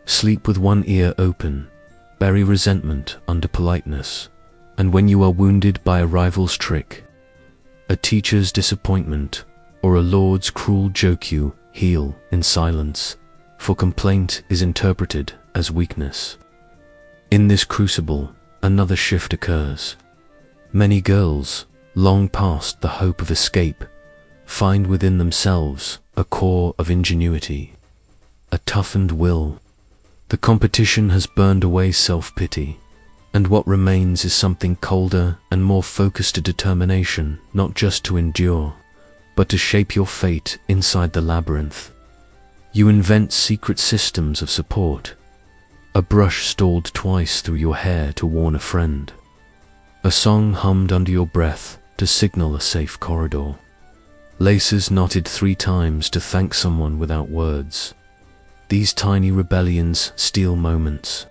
sleep with one ear open, bury resentment under politeness, and when you are wounded by a rival's trick, a teacher's disappointment, or a lord's cruel joke you heal in silence, for complaint is interpreted as weakness. In this crucible, another shift occurs. Many girls, long past the hope of escape, find within themselves a core of ingenuity, a toughened will. The competition has burned away self-pity, and what remains is something colder and more focused to determination, not just to endure, but to shape your fate inside the labyrinth. You invent secret systems of support. A brush stalled twice through your hair to warn a friend. A song hummed under your breath to signal a safe corridor. Laces knotted 3 times to thank someone without words. These tiny rebellions steal moments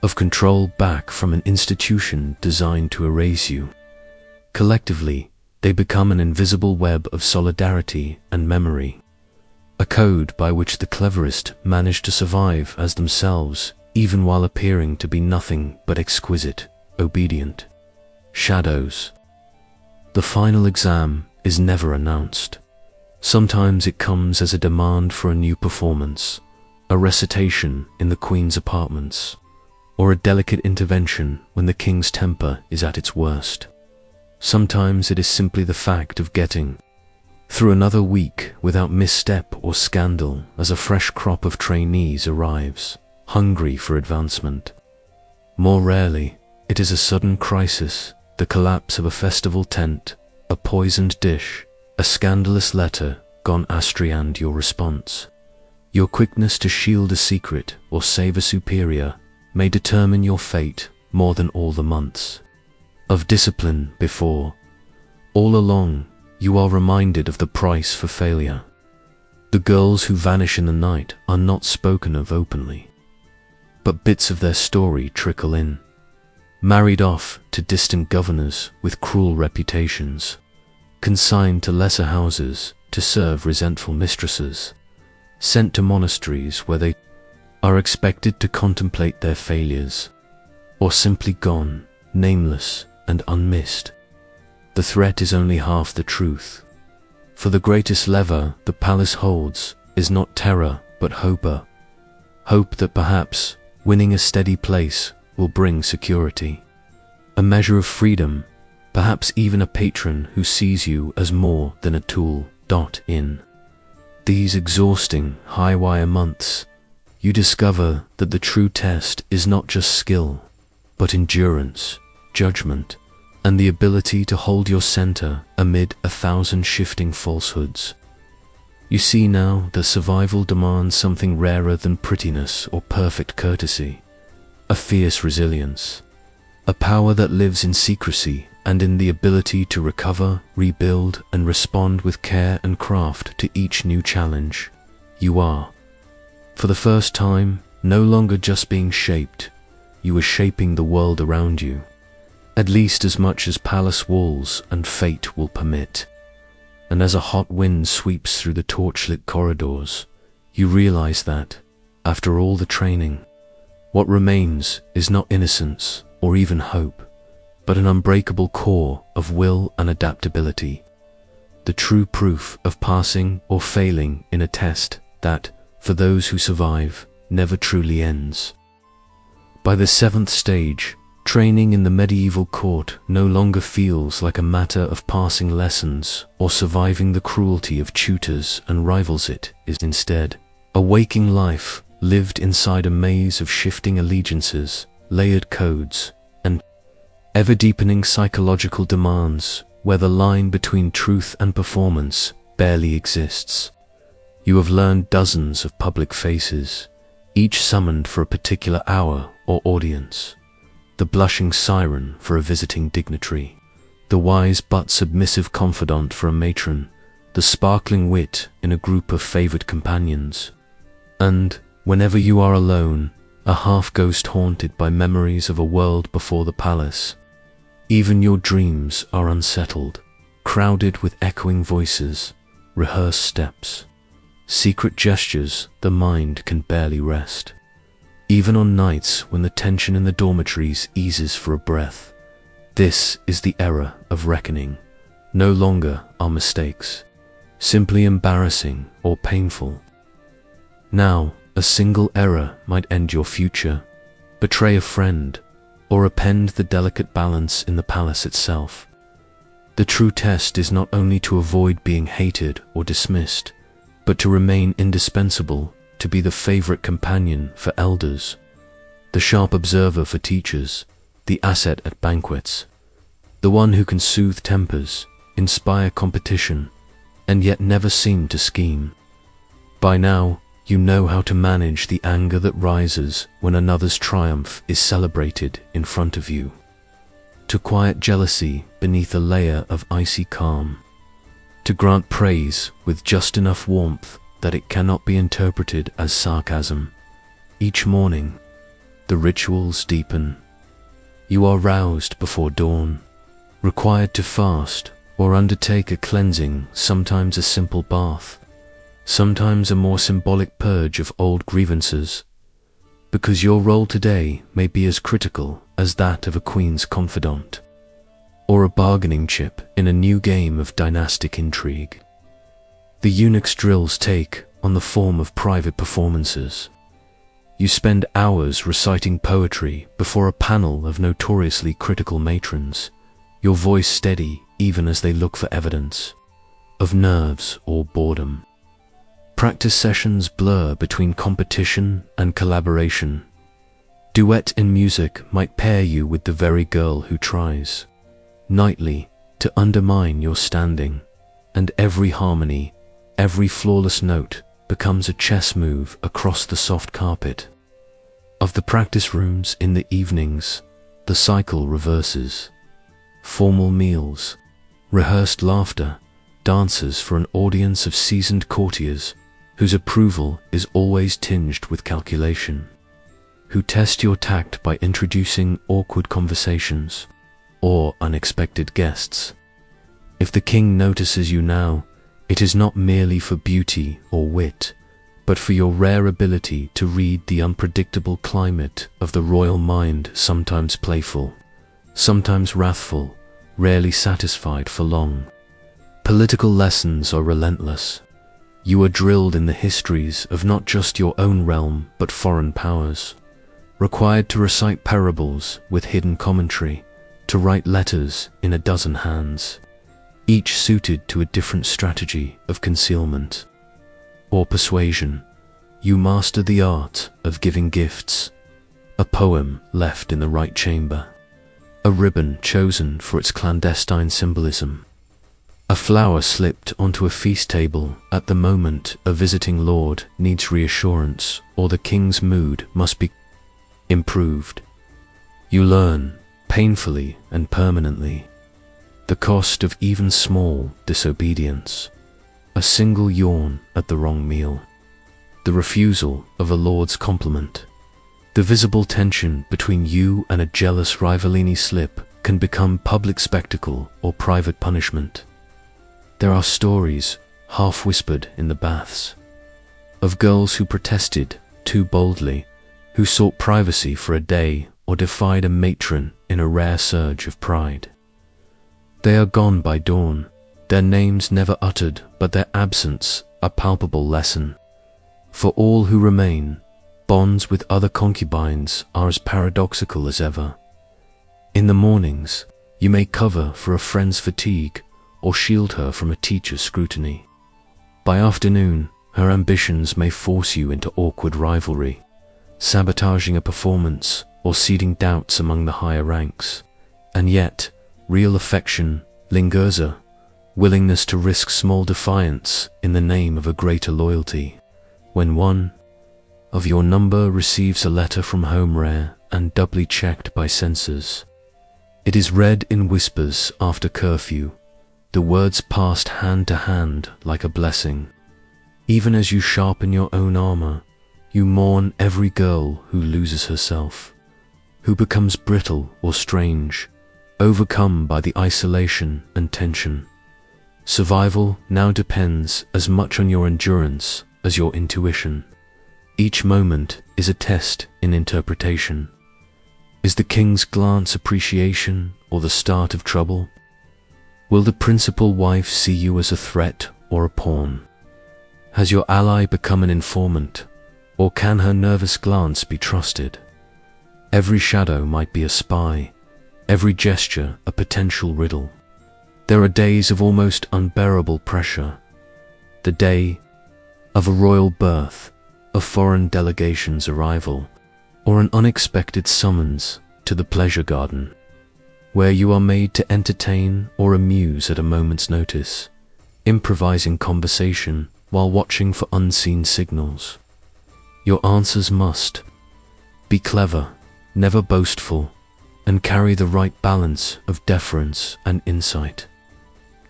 of control back from an institution designed to erase you. Collectively, they become an invisible web of solidarity and memory. A code by which the cleverest manage to survive as themselves, even while appearing to be nothing but exquisite, obedient shadows. The final exam is never announced. Sometimes it comes as a demand for a new performance, a recitation in the Queen's apartments, or a delicate intervention when the King's temper is at its worst. Sometimes it is simply the fact of getting through another week without misstep or scandal as a fresh crop of trainees arrives, hungry for advancement. More rarely, it is a sudden crisis, the collapse of a festival tent, a poisoned dish, a scandalous letter gone astray, and your response. Your quickness to shield a secret or save a superior may determine your fate more than all the months of discipline before. All along, you are reminded of the price for failure. The girls who vanish in the night are not spoken of openly, but bits of their story trickle in. Married off to distant governors with cruel reputations, consigned to lesser houses to serve resentful mistresses, sent to monasteries where they are expected to contemplate their failures, or simply gone, nameless and unmissed. The threat is only half the truth, for the greatest lever the palace holds is not terror but hope that perhaps winning a steady place will bring security, a measure of freedom, perhaps even a patron who sees you as more than a tool. In these exhausting high-wire months, you discover that the true test is not just skill, but endurance, judgment, and the ability to hold your center amid 1,000 shifting falsehoods. You see now that survival demands something rarer than prettiness or perfect courtesy, a fierce resilience, a power that lives in secrecy and in the ability to recover, rebuild, and respond with care and craft to each new challenge. You are, for the first time, no longer just being shaped, you are shaping the world around you, at least as much as palace walls and fate will permit. And as a hot wind sweeps through the torchlit corridors, you realize that, after all the training, what remains is not innocence or even hope, but an unbreakable core of will and adaptability, the true proof of passing or failing in a test that, for those who survive, never truly ends. By the 7th stage, training in the medieval court no longer feels like a matter of passing lessons or surviving the cruelty of tutors and rivals. It is instead a waking life lived inside a maze of shifting allegiances, layered codes, and ever-deepening psychological demands where the line between truth and performance barely exists. You have learned dozens of public faces, each summoned for a particular hour or audience. The blushing siren for a visiting dignitary, the wise but submissive confidant for a matron, the sparkling wit in a group of favored companions. And, whenever you are alone, a half-ghost haunted by memories of a world before the palace, even your dreams are unsettled, crowded with echoing voices, rehearsed steps, secret gestures the mind can barely rest. Even on nights when the tension in the dormitories eases for a breath, this is the era of reckoning. No longer are mistakes simply embarrassing or painful. Now, a single error might end your future, betray a friend, or upend the delicate balance in the palace itself. The true test is not only to avoid being hated or dismissed, but to remain indispensable, to be the favorite companion for elders, the sharp observer for teachers, the asset at banquets, the one who can soothe tempers, inspire competition, and yet never seem to scheme. By now, you know how to manage the anger that rises when another's triumph is celebrated in front of you, to quiet jealousy beneath a layer of icy calm, to grant praise with just enough warmth that it cannot be interpreted as sarcasm. Each morning, the rituals deepen. You are roused before dawn, required to fast or undertake a cleansing, sometimes a simple bath, sometimes a more symbolic purge of old grievances, because your role today may be as critical as that of a queen's confidant, or a bargaining chip in a new game of dynastic intrigue. The eunuch's drills take on the form of private performances. You spend hours reciting poetry before a panel of notoriously critical matrons, your voice steady even as they look for evidence of nerves or boredom. Practice sessions blur between competition and collaboration. Duet in music might pair you with the very girl who tries nightly to undermine your standing, and every harmony, every flawless note becomes a chess move across the soft carpet of the practice rooms. In the evenings, the cycle reverses. Formal meals, rehearsed laughter, dances for an audience of seasoned courtiers whose approval is always tinged with calculation, who test your tact by introducing awkward conversations or unexpected guests. If the king notices you now, it is not merely for beauty or wit, but for your rare ability to read the unpredictable climate of the royal mind, sometimes playful, sometimes wrathful, rarely satisfied for long. Political lessons are relentless. You are drilled in the histories of not just your own realm, but foreign powers, required to recite parables with hidden commentary, to write letters in a dozen hands, each suited to a different strategy of concealment or persuasion. You master the art of giving gifts, a poem left in the right chamber, a ribbon chosen for its clandestine symbolism, a flower slipped onto a feast table at the moment a visiting lord needs reassurance or the king's mood must be improved. You learn, painfully and permanently, the cost of even small disobedience, a single yawn at the wrong meal, the refusal of a lord's compliment. The visible tension between you and a jealous rivalini slip can become public spectacle or private punishment. There are stories, half whispered in the baths, of girls who protested too boldly, who sought privacy for a day or defied a matron in a rare surge of pride. They are gone by dawn, their names never uttered, but their absence a palpable lesson. For all who remain, bonds with other concubines are as paradoxical as ever. In the mornings, you may cover for a friend's fatigue or shield her from a teacher's scrutiny. By afternoon, her ambitions may force you into awkward rivalry, sabotaging a performance or seeding doubts among the higher ranks. And yet, real affection lingers, a willingness to risk small defiance in the name of a greater loyalty. When one of your number receives a letter from home, rare and doubly checked by censors, it is read in whispers after curfew, the words passed hand to hand like a blessing. Even as you sharpen your own armor, you mourn every girl who loses herself, who becomes brittle or strange, overcome by the isolation and tension. Survival now depends as much on your endurance as your intuition. Each moment is a test in interpretation. Is the king's glance appreciation or the start of trouble? Will the principal wife see you as a threat or a pawn? Has your ally become an informant, or can her nervous glance be trusted? Every shadow might be a spy, every gesture a potential riddle. There are days of almost unbearable pressure. The day of a royal birth, a foreign delegation's arrival, or an unexpected summons to the pleasure garden, where you are made to entertain or amuse at a moment's notice, improvising conversation while watching for unseen signals. Your answers must be clever, never boastful, and carry the right balance of deference and insight.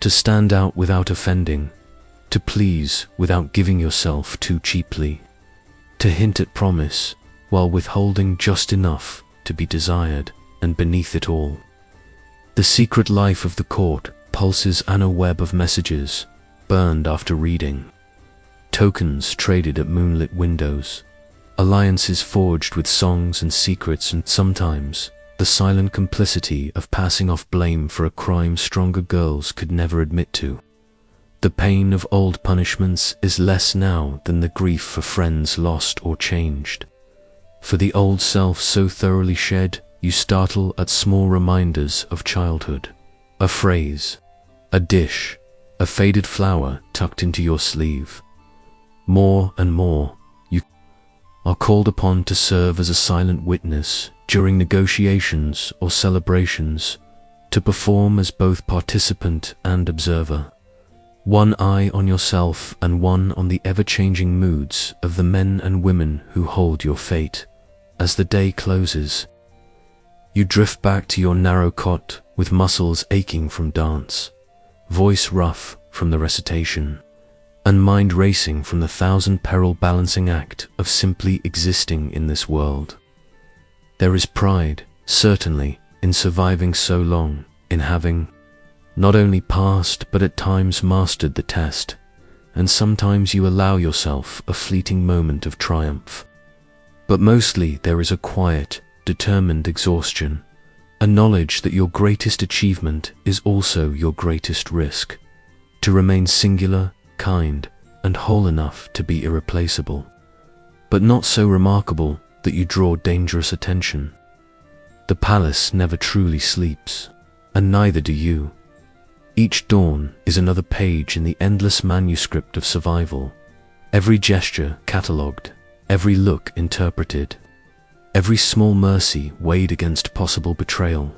To stand out without offending, to please without giving yourself too cheaply, to hint at promise while withholding just enough to be desired, and beneath it all, the secret life of the court pulses on a web of messages burned after reading, tokens traded at moonlit windows, alliances forged with songs and secrets, and sometimes the silent complicity of passing off blame for a crime stronger girls could never admit to. The pain of old punishments is less now than the grief for friends lost or changed. For the old self so thoroughly shed, you startle at small reminders of childhood. A phrase, a dish, a faded flower tucked into your sleeve. More and more, you are called upon to serve as a silent witness during negotiations or celebrations, to perform as both participant and observer. One eye on yourself and one on the ever-changing moods of the men and women who hold your fate. As the day closes, you drift back to your narrow cot with muscles aching from dance, voice rough from the recitation, and mind racing from the thousand-peril balancing act of simply existing in this world. There is pride, certainly, in surviving so long, in having not only passed but at times mastered the test, and sometimes you allow yourself a fleeting moment of triumph. But mostly there is a quiet, determined exhaustion, a knowledge that your greatest achievement is also your greatest risk, to remain singular, kind, and whole enough to be irreplaceable, but not so remarkable that you draw dangerous attention. The palace never truly sleeps, and neither do you. Each dawn is another page in the endless manuscript of survival, every gesture catalogued, every look interpreted, every small mercy weighed against possible betrayal.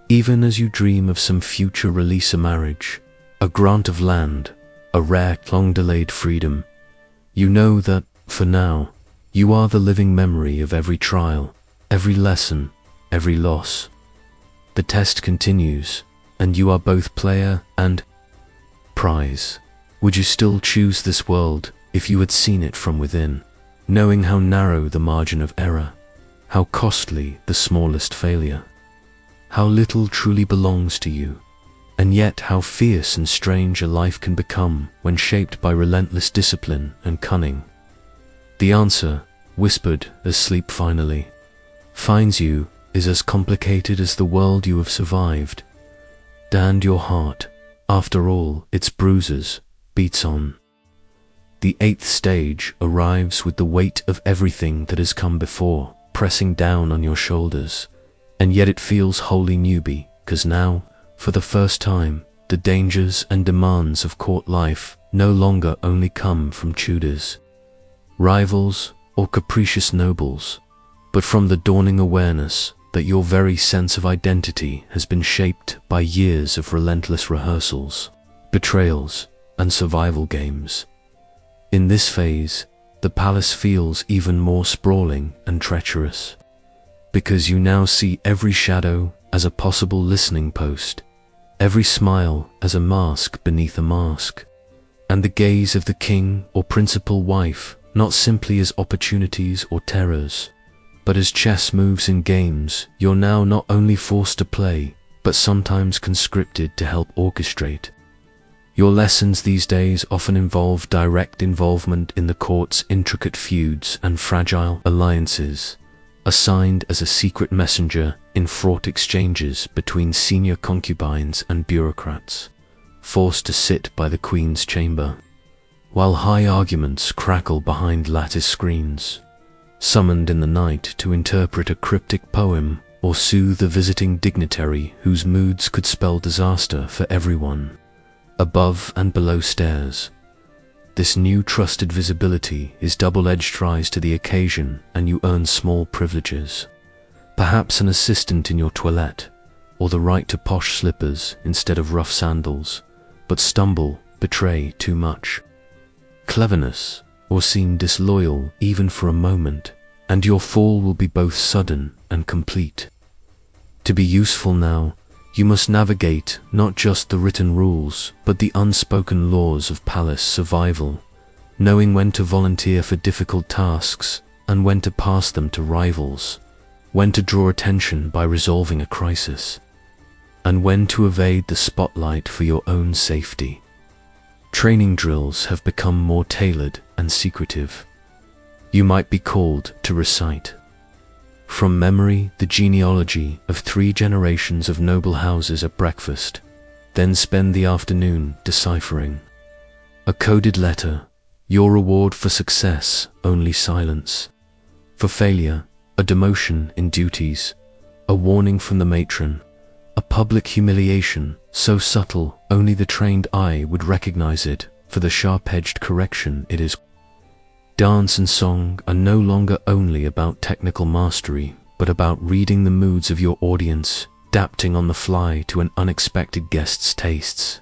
Even as you dream of some future release, a marriage, a grant of land, a rare, long-delayed freedom, you know that, for now, you are the living memory of every trial, every lesson, every loss. The test continues, and you are both player and prize. Would you still choose this world if you had seen it from within, knowing how narrow the margin of error, how costly the smallest failure, how little truly belongs to you, and yet how fierce and strange a life can become when shaped by relentless discipline and cunning? The answer, whispered as sleep finally finds you, is as complicated as the world you have survived. And your heart, after all its bruises, beats on. The 8th stage arrives with the weight of everything that has come before, pressing down on your shoulders, and yet it feels wholly newbie, 'cause now, for the first time, the dangers and demands of court life no longer only come from tutors, rivals, or capricious nobles, but from the dawning awareness that your very sense of identity has been shaped by years of relentless rehearsals, betrayals, and survival games. In this phase, the palace feels even more sprawling and treacherous, because you now see every shadow as a possible listening post, every smile as a mask beneath a mask, and the gaze of the king or principal wife not simply as opportunities or terrors, but as chess moves in games you're now not only forced to play, but sometimes conscripted to help orchestrate. Your lessons these days often involve direct involvement in the court's intricate feuds and fragile alliances, assigned as a secret messenger in fraught exchanges between senior concubines and bureaucrats, forced to sit by the queen's chamber, while high arguments crackle behind lattice screens, summoned in the night to interpret a cryptic poem or soothe a visiting dignitary whose moods could spell disaster for everyone. Above and below stairs, this new trusted visibility is double-edged. Rise to the occasion and you earn small privileges, perhaps an assistant in your toilette, or the right to posh slippers instead of rough sandals, but stumble, betray too much cleverness, or seem disloyal even for a moment, and your fall will be both sudden and complete. To be useful now, you must navigate not just the written rules, but the unspoken laws of palace survival, knowing when to volunteer for difficult tasks and when to pass them to rivals, when to draw attention by resolving a crisis, and when to evade the spotlight for your own safety. Training drills have become more tailored and secretive. You might be called to recite from memory the genealogy of 3 generations of noble houses at breakfast, then spend the afternoon deciphering a coded letter. Your reward for success, only silence. For failure, a demotion in duties, a warning from the matron, a public humiliation so subtle only the trained eye would recognize it for the sharp-edged correction it is. Dance and song are no longer only about technical mastery, but about reading the moods of your audience, adapting on the fly to an unexpected guest's tastes,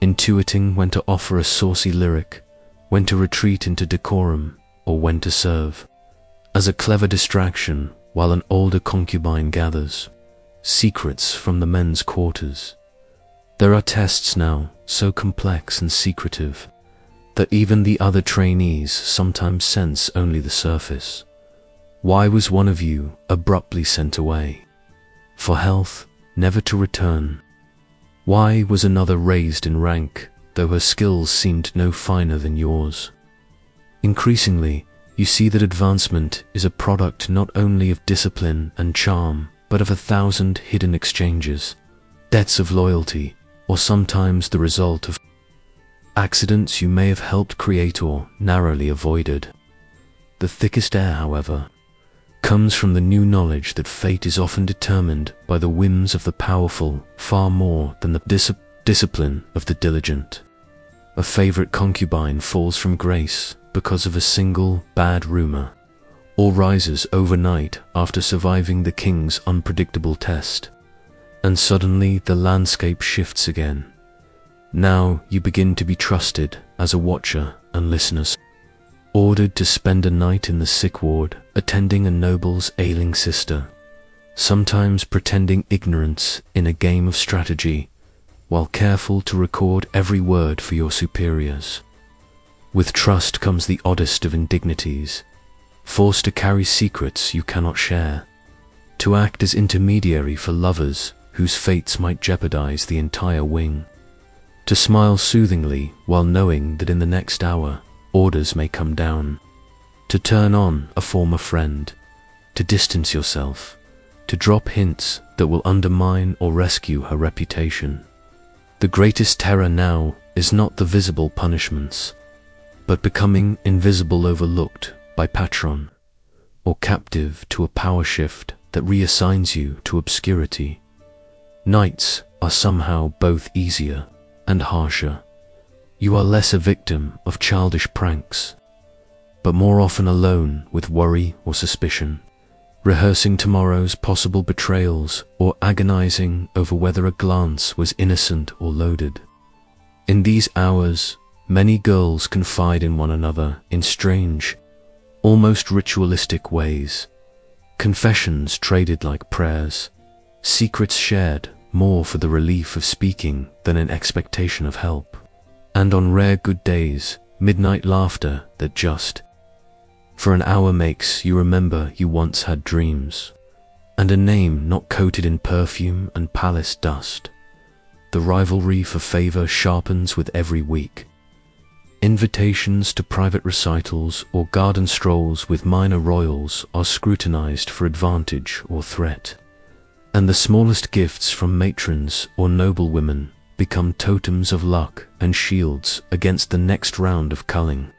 intuiting when to offer a saucy lyric, when to retreat into decorum, or when to serve as a clever distraction while an older concubine gathers secrets from the men's quarters. There are tests now so complex and secretive that even the other trainees sometimes sense only the surface. Why was one of you abruptly sent away for health, never to return? Why was another raised in rank, though her skills seemed no finer than yours? Increasingly, you see that advancement is a product not only of discipline and charm, but of 1,000 hidden exchanges, debts of loyalty, or sometimes the result of accidents you may have helped create or narrowly avoided. The thickest air, however, comes from the new knowledge that fate is often determined by the whims of the powerful far more than the discipline of the diligent. A favorite concubine falls from grace because of a single bad rumor, or rises overnight after surviving the king's unpredictable test, and suddenly the landscape shifts again. Now you begin to be trusted as a watcher and listener, ordered to spend a night in the sick ward, attending a noble's ailing sister, sometimes pretending ignorance in a game of strategy, while careful to record every word for your superiors. With trust comes the oddest of indignities, forced to carry secrets you cannot share, to act as intermediary for lovers whose fates might jeopardize the entire wing, to smile soothingly while knowing that in the next hour orders may come down, to turn on a former friend, to distance yourself, to drop hints that will undermine or rescue her reputation. The greatest terror now is not the visible punishments, but becoming invisible, overlooked by patron, or captive to a power shift that reassigns you to obscurity. Nights are somehow both easier and harsher. You are less a victim of childish pranks, but more often alone with worry or suspicion, rehearsing tomorrow's possible betrayals or agonizing over whether a glance was innocent or loaded. In these hours, many girls confide in one another in strange, almost ritualistic ways. Confessions traded like prayers, secrets shared more for the relief of speaking than in expectation of help. And on rare good days, midnight laughter that just for an hour makes you remember you once had dreams, and a name not coated in perfume and palace dust. The rivalry for favor sharpens with every week. Invitations to private recitals or garden strolls with minor royals are scrutinized for advantage or threat, and the smallest gifts from matrons or noblewomen become totems of luck and shields against the next round of culling.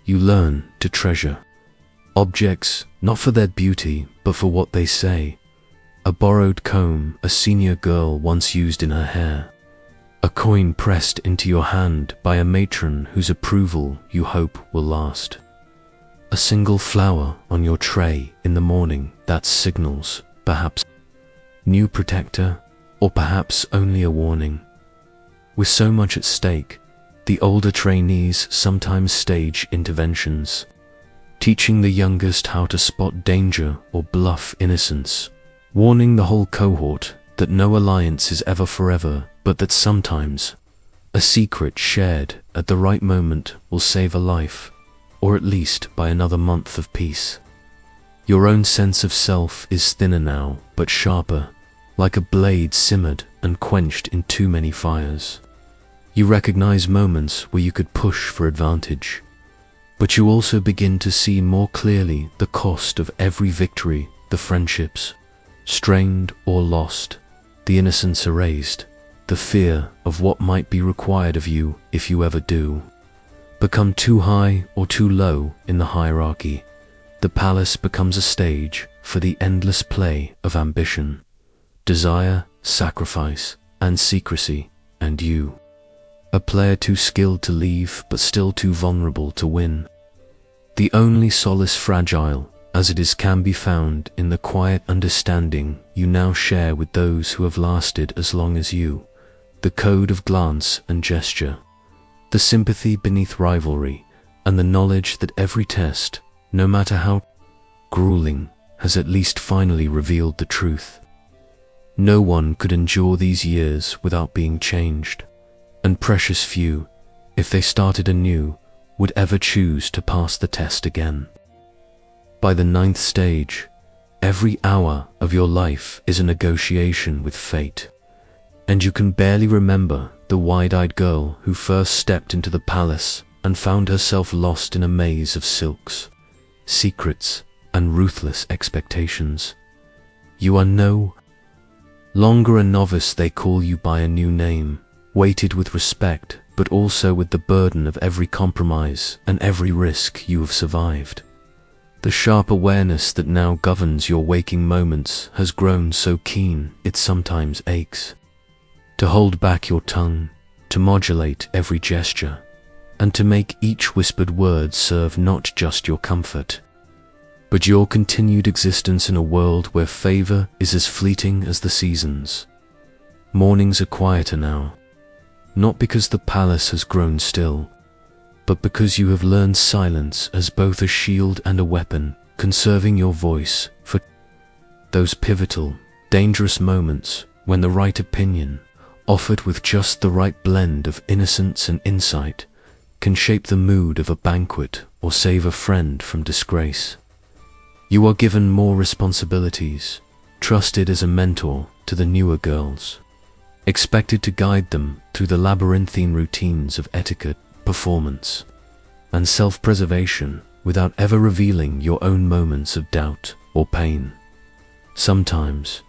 You learn to treasure objects, not for their beauty, but for what they say. A borrowed comb a senior girl once used in her hair. A coin pressed into your hand by a matron whose approval you hope will last. A single flower on your tray in the morning that signals, perhaps, new protector, or perhaps only a warning. With so much at stake, the older trainees sometimes stage interventions, teaching the youngest how to spot danger or bluff innocence, warning the whole cohort that no alliance is ever forever, but that sometimes a secret shared at the right moment will save a life, or at least buy another month of peace. Your own sense of self is thinner now, but sharper, like a blade simmered and quenched in too many fires. You recognize moments where you could push for advantage, but you also begin to see more clearly the cost of every victory, the friendships, strained or lost, the innocence erased, the fear of what might be required of you if you ever do become too high or too low in the hierarchy. The palace becomes a stage for the endless play of ambition, desire, sacrifice, and secrecy, and you, a player too skilled to leave but still too vulnerable to win. The only solace, fragile as it is, can be found in the quiet understanding you now share with those who have lasted as long as you, the code of glance and gesture, the sympathy beneath rivalry, and the knowledge that every test, no matter how grueling, has at least finally revealed the truth. No one could endure these years without being changed, and precious few, if they started anew, would ever choose to pass the test again. By the 9th stage, every hour of your life is a negotiation with fate, and you can barely remember the wide-eyed girl who first stepped into the palace and found herself lost in a maze of silks, secrets, and ruthless expectations. You are no longer a novice. They call you by a new name, weighted with respect, but also with the burden of every compromise and every risk you have survived. The sharp awareness that now governs your waking moments has grown so keen it sometimes aches. To hold back your tongue, to modulate every gesture, and to make each whispered word serve not just your comfort, but your continued existence in a world where favor is as fleeting as the seasons. Mornings are quieter now, not because the palace has grown still, but because you have learned silence as both a shield and a weapon, conserving your voice for those pivotal, dangerous moments when the right opinion, offered with just the right blend of innocence and insight, can shape the mood of a banquet or save a friend from disgrace. You are given more responsibilities, trusted as a mentor to the newer girls, expected to guide them through the labyrinthine routines of etiquette, performance, and self-preservation without ever revealing your own moments of doubt or pain. Sometimes,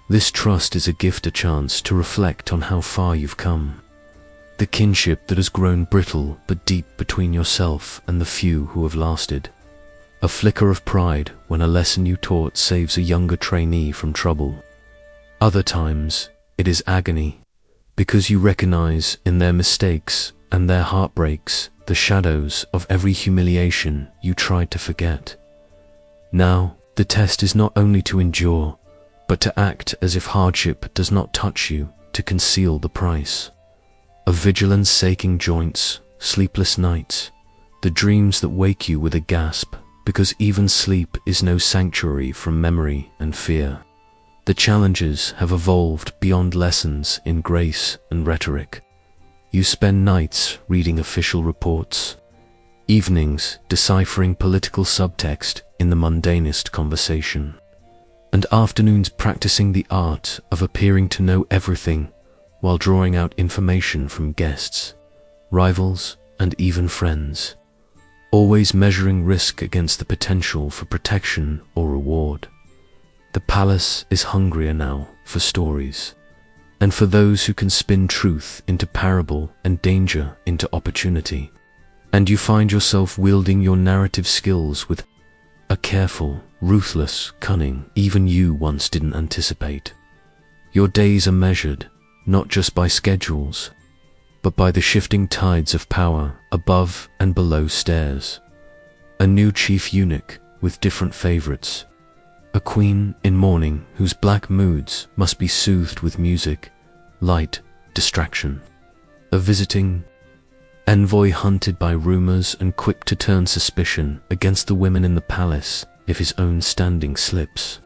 this trust is a gift, a chance to reflect on how far you've come, the kinship that has grown brittle but deep between yourself and the few who have lasted. A flicker of pride when a lesson you taught saves a younger trainee from trouble. Other times, it is agony, because you recognize in their mistakes and their heartbreaks the shadows of every humiliation you tried to forget. Now, the test is not only to endure, but to act as if hardship does not touch you, to conceal the price of vigilance, aching joints, sleepless nights, the dreams that wake you with a gasp, because even sleep is no sanctuary from memory and fear. The challenges have evolved beyond lessons in grace and rhetoric. You spend nights reading official reports, evenings deciphering political subtext in the mundanest conversation, and afternoons practicing the art of appearing to know everything while drawing out information from guests, rivals, and even friends, always measuring risk against the potential for protection or reward. The palace is hungrier now for stories, and for those who can spin truth into parable and danger into opportunity. And you find yourself wielding your narrative skills with a careful, ruthless cunning even you once didn't anticipate. Your days are measured, not just by schedules, but by the shifting tides of power above and below stairs. A new chief eunuch with different favorites. A queen in mourning whose black moods must be soothed with music, light, distraction. A visiting envoy hunted by rumors and quick to turn suspicion against the women in the palace if his own standing slips.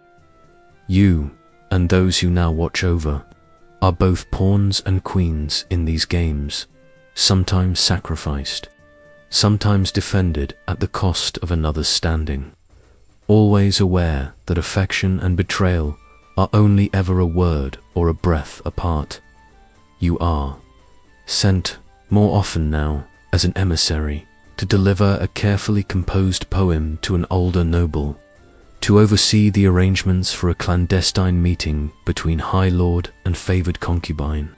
You, and those you now watch over, are both pawns and queens in these games, sometimes sacrificed, sometimes defended at the cost of another's standing. Always aware that affection and betrayal are only ever a word or a breath apart. You are sent, more often now, as an emissary, to deliver a carefully composed poem to an older noble, to oversee the arrangements for a clandestine meeting between High Lord and favored concubine,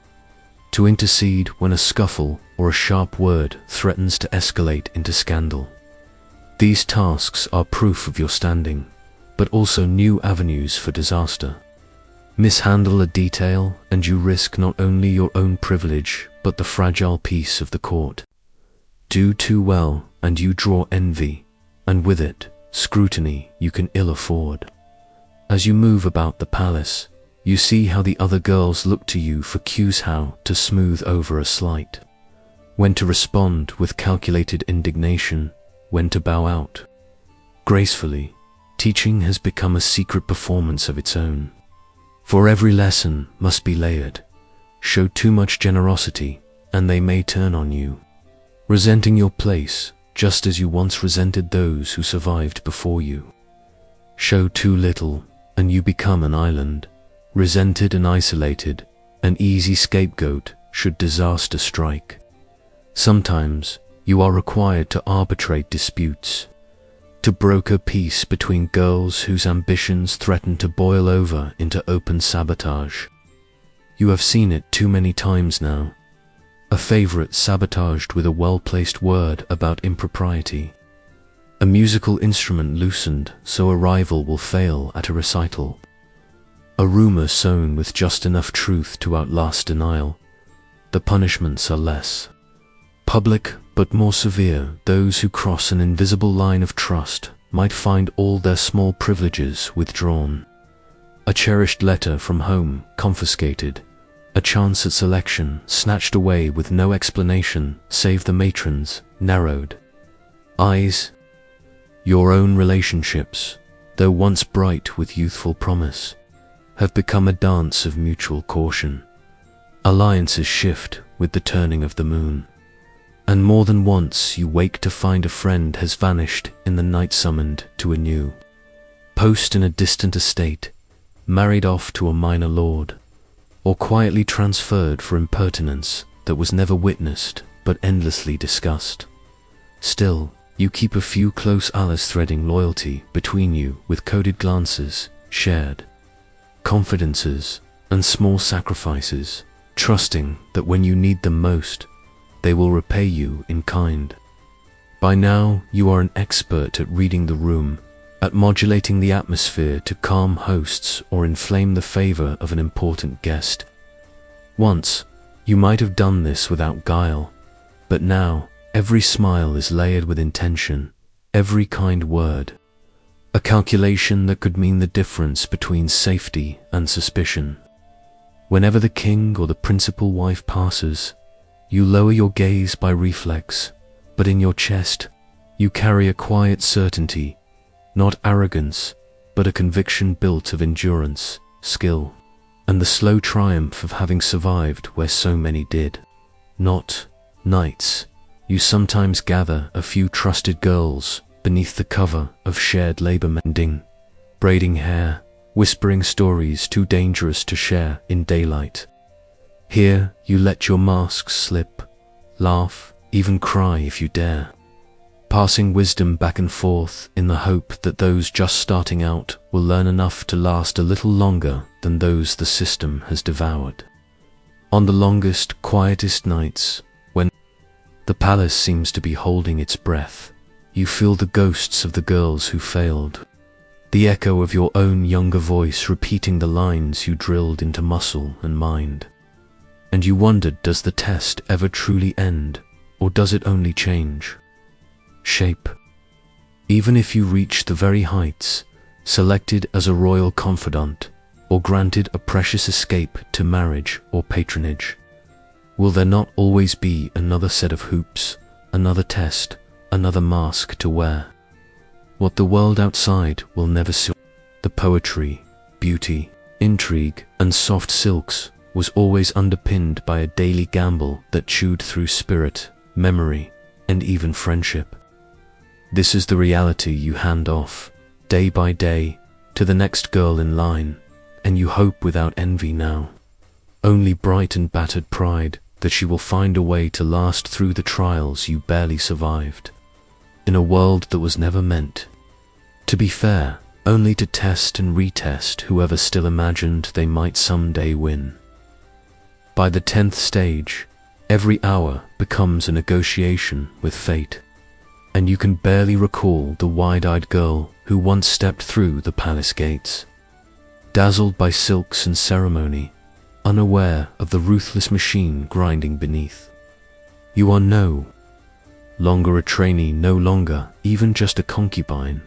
to intercede when a scuffle or a sharp word threatens to escalate into scandal. These tasks are proof of your standing, but also new avenues for disaster. Mishandle a detail and you risk not only your own privilege, but the fragile peace of the court. Do too well and you draw envy, and with it, scrutiny you can ill afford. As you move about the palace, you see how the other girls look to you for cues how to smooth over a slight, when to respond with calculated indignation, when to bow out gracefully. Teaching has become a secret performance of its own. For every lesson must be layered. Show too much generosity, and they may turn on you, resenting your place just as you once resented those who survived before you. Show too little, and you become an island, resented and isolated, an easy scapegoat should disaster strike. Sometimes you are required to arbitrate disputes, to broker peace between girls whose ambitions threaten to boil over into open sabotage. You have seen it too many times now. A favorite sabotaged with a well-placed word about impropriety. A musical instrument loosened so a rival will fail at a recital. A rumor sown with just enough truth to outlast denial. The punishments are less public but more severe. Those who cross an invisible line of trust might find all their small privileges withdrawn. A cherished letter from home confiscated. A chance at selection snatched away with no explanation save the matron's narrowed eyes. Your own relationships, though once bright with youthful promise, have become a dance of mutual caution. Alliances shift with the turning of the moon, and more than once you wake to find a friend has vanished in the night, summoned to a new post in a distant estate, married off to a minor lord, or quietly transferred for impertinence that was never witnessed but endlessly discussed. Still, you keep a few close allies threading loyalty between you with coded glances, shared confidences, and small sacrifices, trusting that when you need them most, they will repay you in kind. By now, you are an expert at reading the room, at modulating the atmosphere to calm hosts or inflame the favor of an important guest. Once, you might have done this without guile, but now, every smile is layered with intention, every kind word, a calculation that could mean the difference between safety and suspicion. Whenever the king or the principal wife passes, you lower your gaze by reflex, but in your chest, you carry a quiet certainty, not arrogance, but a conviction built of endurance, skill, and the slow triumph of having survived where so many did. Not nights. You sometimes gather a few trusted girls beneath the cover of shared labor, mending, braiding hair, whispering stories too dangerous to share in daylight. Here you let your masks slip, laugh, even cry if you dare, passing wisdom back and forth in the hope that those just starting out will learn enough to last a little longer than those the system has devoured. On the longest, quietest nights, when the palace seems to be holding its breath, you feel the ghosts of the girls who failed, the echo of your own younger voice repeating the lines you drilled into muscle and mind. And you wondered, does the test ever truly end, or does it only change shape? Even if you reach the very heights, selected as a royal confidant, or granted a precious escape to marriage or patronage, will there not always be another set of hoops, another test, another mask to wear? What the world outside will never see. The poetry, beauty, intrigue, and soft silks was always underpinned by a daily gamble that chewed through spirit, memory, and even friendship. This is the reality you hand off, day by day, to the next girl in line, and you hope without envy now, only bright and battered pride, that she will find a way to last through the trials you barely survived, in a world that was never meant to be fair, only to test and retest whoever still imagined they might someday win. By the 10th stage, every hour becomes a negotiation with fate, and you can barely recall the wide-eyed girl who once stepped through the palace gates, dazzled by silks and ceremony, unaware of the ruthless machine grinding beneath. You are no longer a trainee, no longer even just a concubine.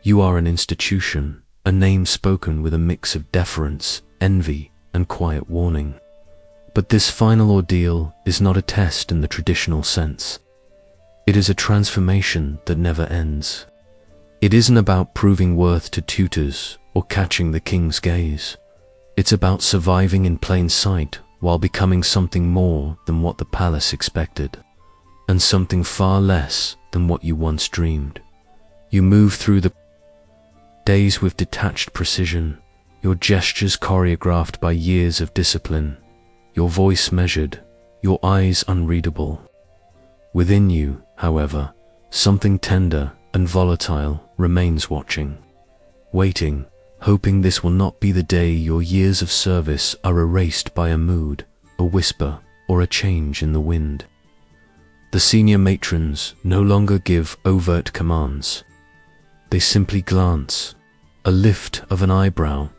You are an institution, a name spoken with a mix of deference, envy, and quiet warning. But this final ordeal is not a test in the traditional sense. It is a transformation that never ends. It isn't about proving worth to tutors or catching the king's gaze. It's about surviving in plain sight while becoming something more than what the palace expected, and something far less than what you once dreamed. You move through the days with detached precision, your gestures choreographed by years of discipline, your voice measured, your eyes unreadable. Within you, however, something tender and volatile remains watching, waiting, hoping this will not be the day your years of service are erased by a mood, a whisper, or a change in the wind. The senior matrons no longer give overt commands. They simply glance, a lift of an eyebrow,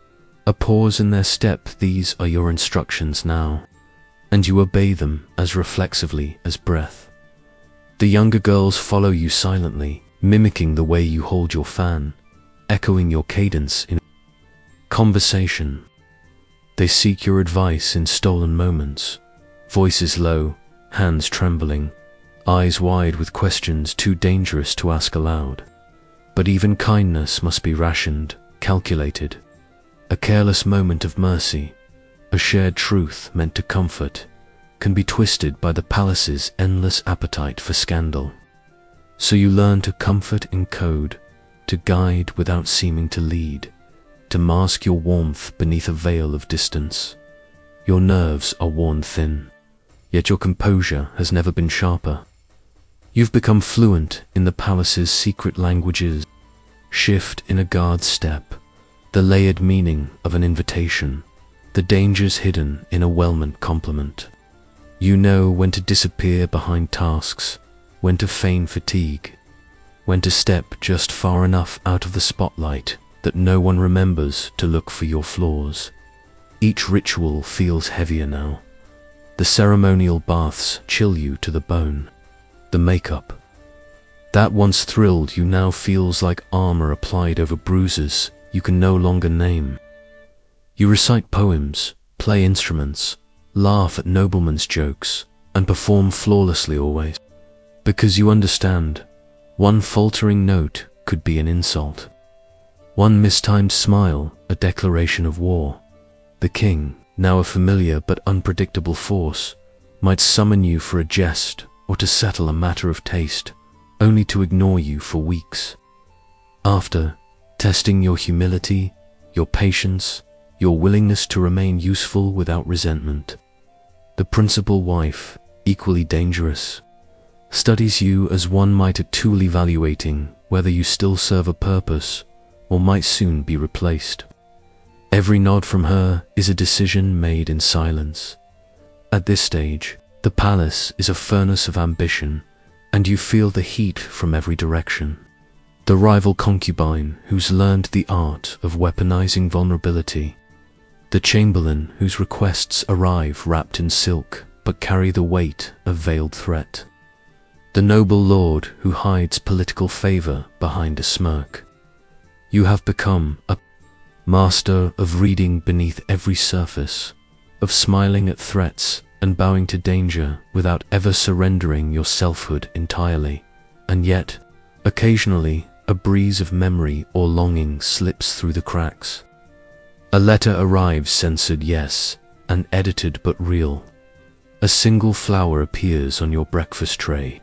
a pause in their step. These are your instructions now, and you obey them as reflexively as breath. The younger girls follow you silently, mimicking the way you hold your fan, echoing your cadence in conversation. They seek your advice in stolen moments, voices low, hands trembling, eyes wide with questions too dangerous to ask aloud. But even kindness must be rationed, calculated. A careless moment of mercy, a shared truth meant to comfort, can be twisted by the palace's endless appetite for scandal. So you learn to comfort in code, to guide without seeming to lead, to mask your warmth beneath a veil of distance. Your nerves are worn thin, yet your composure has never been sharper. You've become fluent in the palace's secret languages, shift in a guard's step, the layered meaning of an invitation, the dangers hidden in a well-meant compliment. You know when to disappear behind tasks, when to feign fatigue, when to step just far enough out of the spotlight that no one remembers to look for your flaws. Each ritual feels heavier now. The ceremonial baths chill you to the bone. The makeup that once thrilled you now feels like armor applied over bruises you can no longer name. You recite poems, play instruments, laugh at noblemen's jokes, and perform flawlessly always, because you understand, one faltering note could be an insult. One mistimed smile, a declaration of war. The king, now a familiar but unpredictable force, might summon you for a jest or to settle a matter of taste, only to ignore you for weeks. After, testing your humility, your patience, your willingness to remain useful without resentment. The principal wife, equally dangerous, studies you as one might a tool evaluating whether you still serve a purpose or might soon be replaced. Every nod from her is a decision made in silence, At this stage, the palace is a furnace of ambition, and you feel the heat from every direction. The rival concubine who's learned the art of weaponizing vulnerability. The chamberlain whose requests arrive wrapped in silk but carry the weight of veiled threat. The noble lord who hides political favor behind a smirk. You have become a master of reading beneath every surface, of smiling at threats and bowing to danger without ever surrendering your selfhood entirely. And yet, occasionally, a breeze of memory or longing slips through the cracks. A letter arrives censored yes, and edited but real. A single flower appears on your breakfast tray.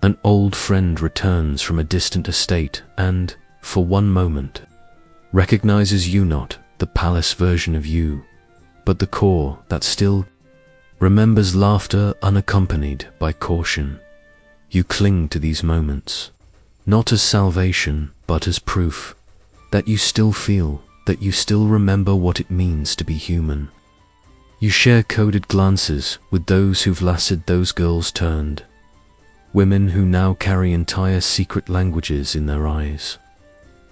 An old friend returns from a distant estate and, for one moment, recognizes you, not the palace version of you, but the core that still remembers laughter unaccompanied by caution. You cling to these moments, not as salvation, but as proof that you still feel, that you still remember what it means to be human. You share coded glances with those who've lasted those girls turned, women who now carry entire secret languages in their eyes.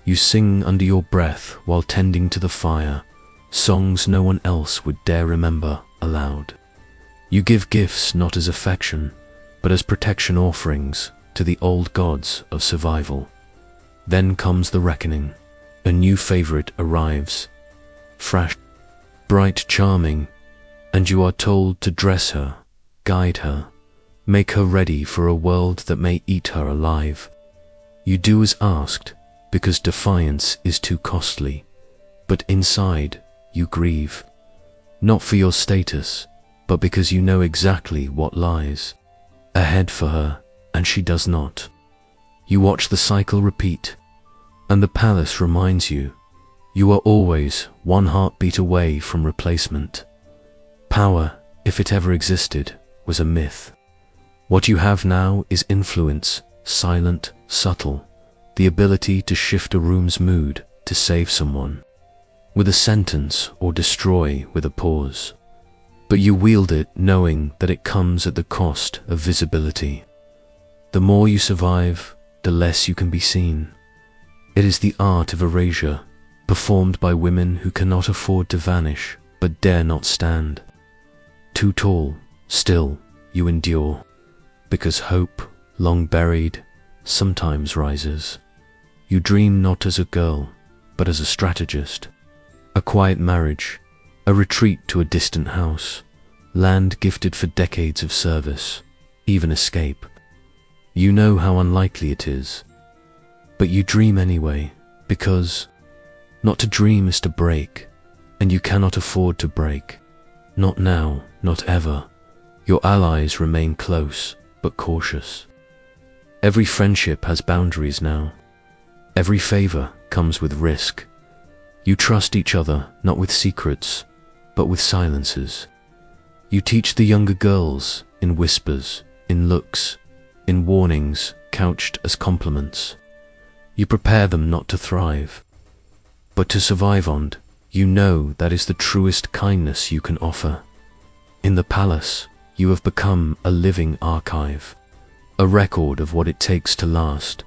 You sing under your breath while tending to the fire, songs no one else would dare remember aloud. You give gifts not as affection, but as protection offerings to the old gods of survival. Then comes the reckoning. A new favorite arrives, fresh, bright, charming, and you are told to dress her, guide her, make her ready for a world that may eat her alive. You do as asked, because defiance is too costly, but inside you grieve, not for your status, but because you know exactly what lies ahead for her, and she does not. You watch the cycle repeat, and the palace reminds you, you are always one heartbeat away from replacement. Power, if it ever existed, was a myth. What you have now is influence, silent, subtle, the ability to shift a room's mood to save someone, with a sentence or destroy with a pause. But you wield it knowing that it comes at the cost of visibility. The more you survive, the less you can be seen. It is the art of erasure, performed by women who cannot afford to vanish but dare not stand. Too tall, still, you endure, because hope, long buried, sometimes rises. You dream not as a girl, but as a strategist. A quiet marriage, a retreat to a distant house, land gifted for decades of service, even escape. You know how unlikely it is, but you dream anyway, because not to dream is to break, and you cannot afford to break. Not now, not ever. Your allies remain close, but cautious. Every friendship has boundaries now. Every favor comes with risk. You trust each other not with secrets, but with silences. You teach the younger girls in whispers, in looks, in warnings couched as compliments. You prepare them not to thrive, but to survive on. You know that is the truest kindness you can offer. In the palace, you have become a living archive, a record of what it takes to last.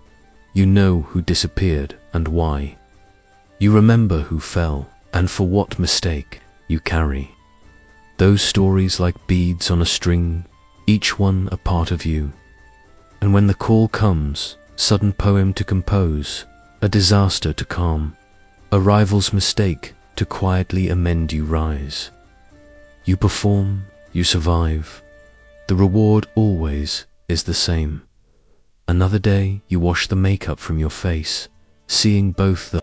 You know who disappeared and why. You remember who fell and for what mistake you carry. Those stories like beads on a string, each one a part of you. And when the call comes, sudden poem to compose, a disaster to calm, a rival's mistake to quietly amend, you rise. You perform, you survive. The reward always is the same. Another day you wash the makeup from your face, seeing both the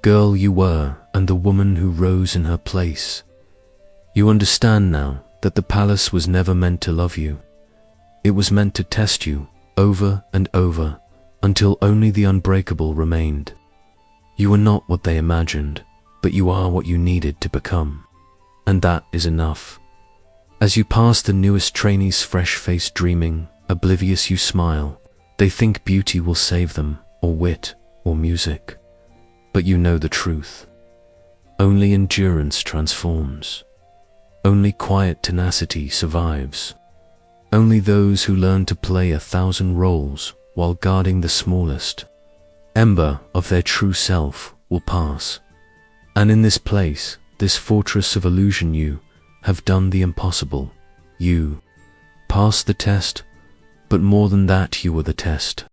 girl you were and the woman who rose in her place. You understand now that the palace was never meant to love you. It was meant to test you over and over until only the unbreakable remained. You were not what they imagined, but you are what you needed to become. And that is enough. As you pass the newest trainees, fresh-faced, dreaming, oblivious, you smile. They think beauty will save them, or wit, or music. But you know the truth. Only endurance transforms. Only quiet tenacity survives. Only those who learn to play 1,000 roles while guarding the smallest ember of their true self will pass. And in this place, this fortress of illusion, you have done the impossible. You passed the test, but more than that, you were the test.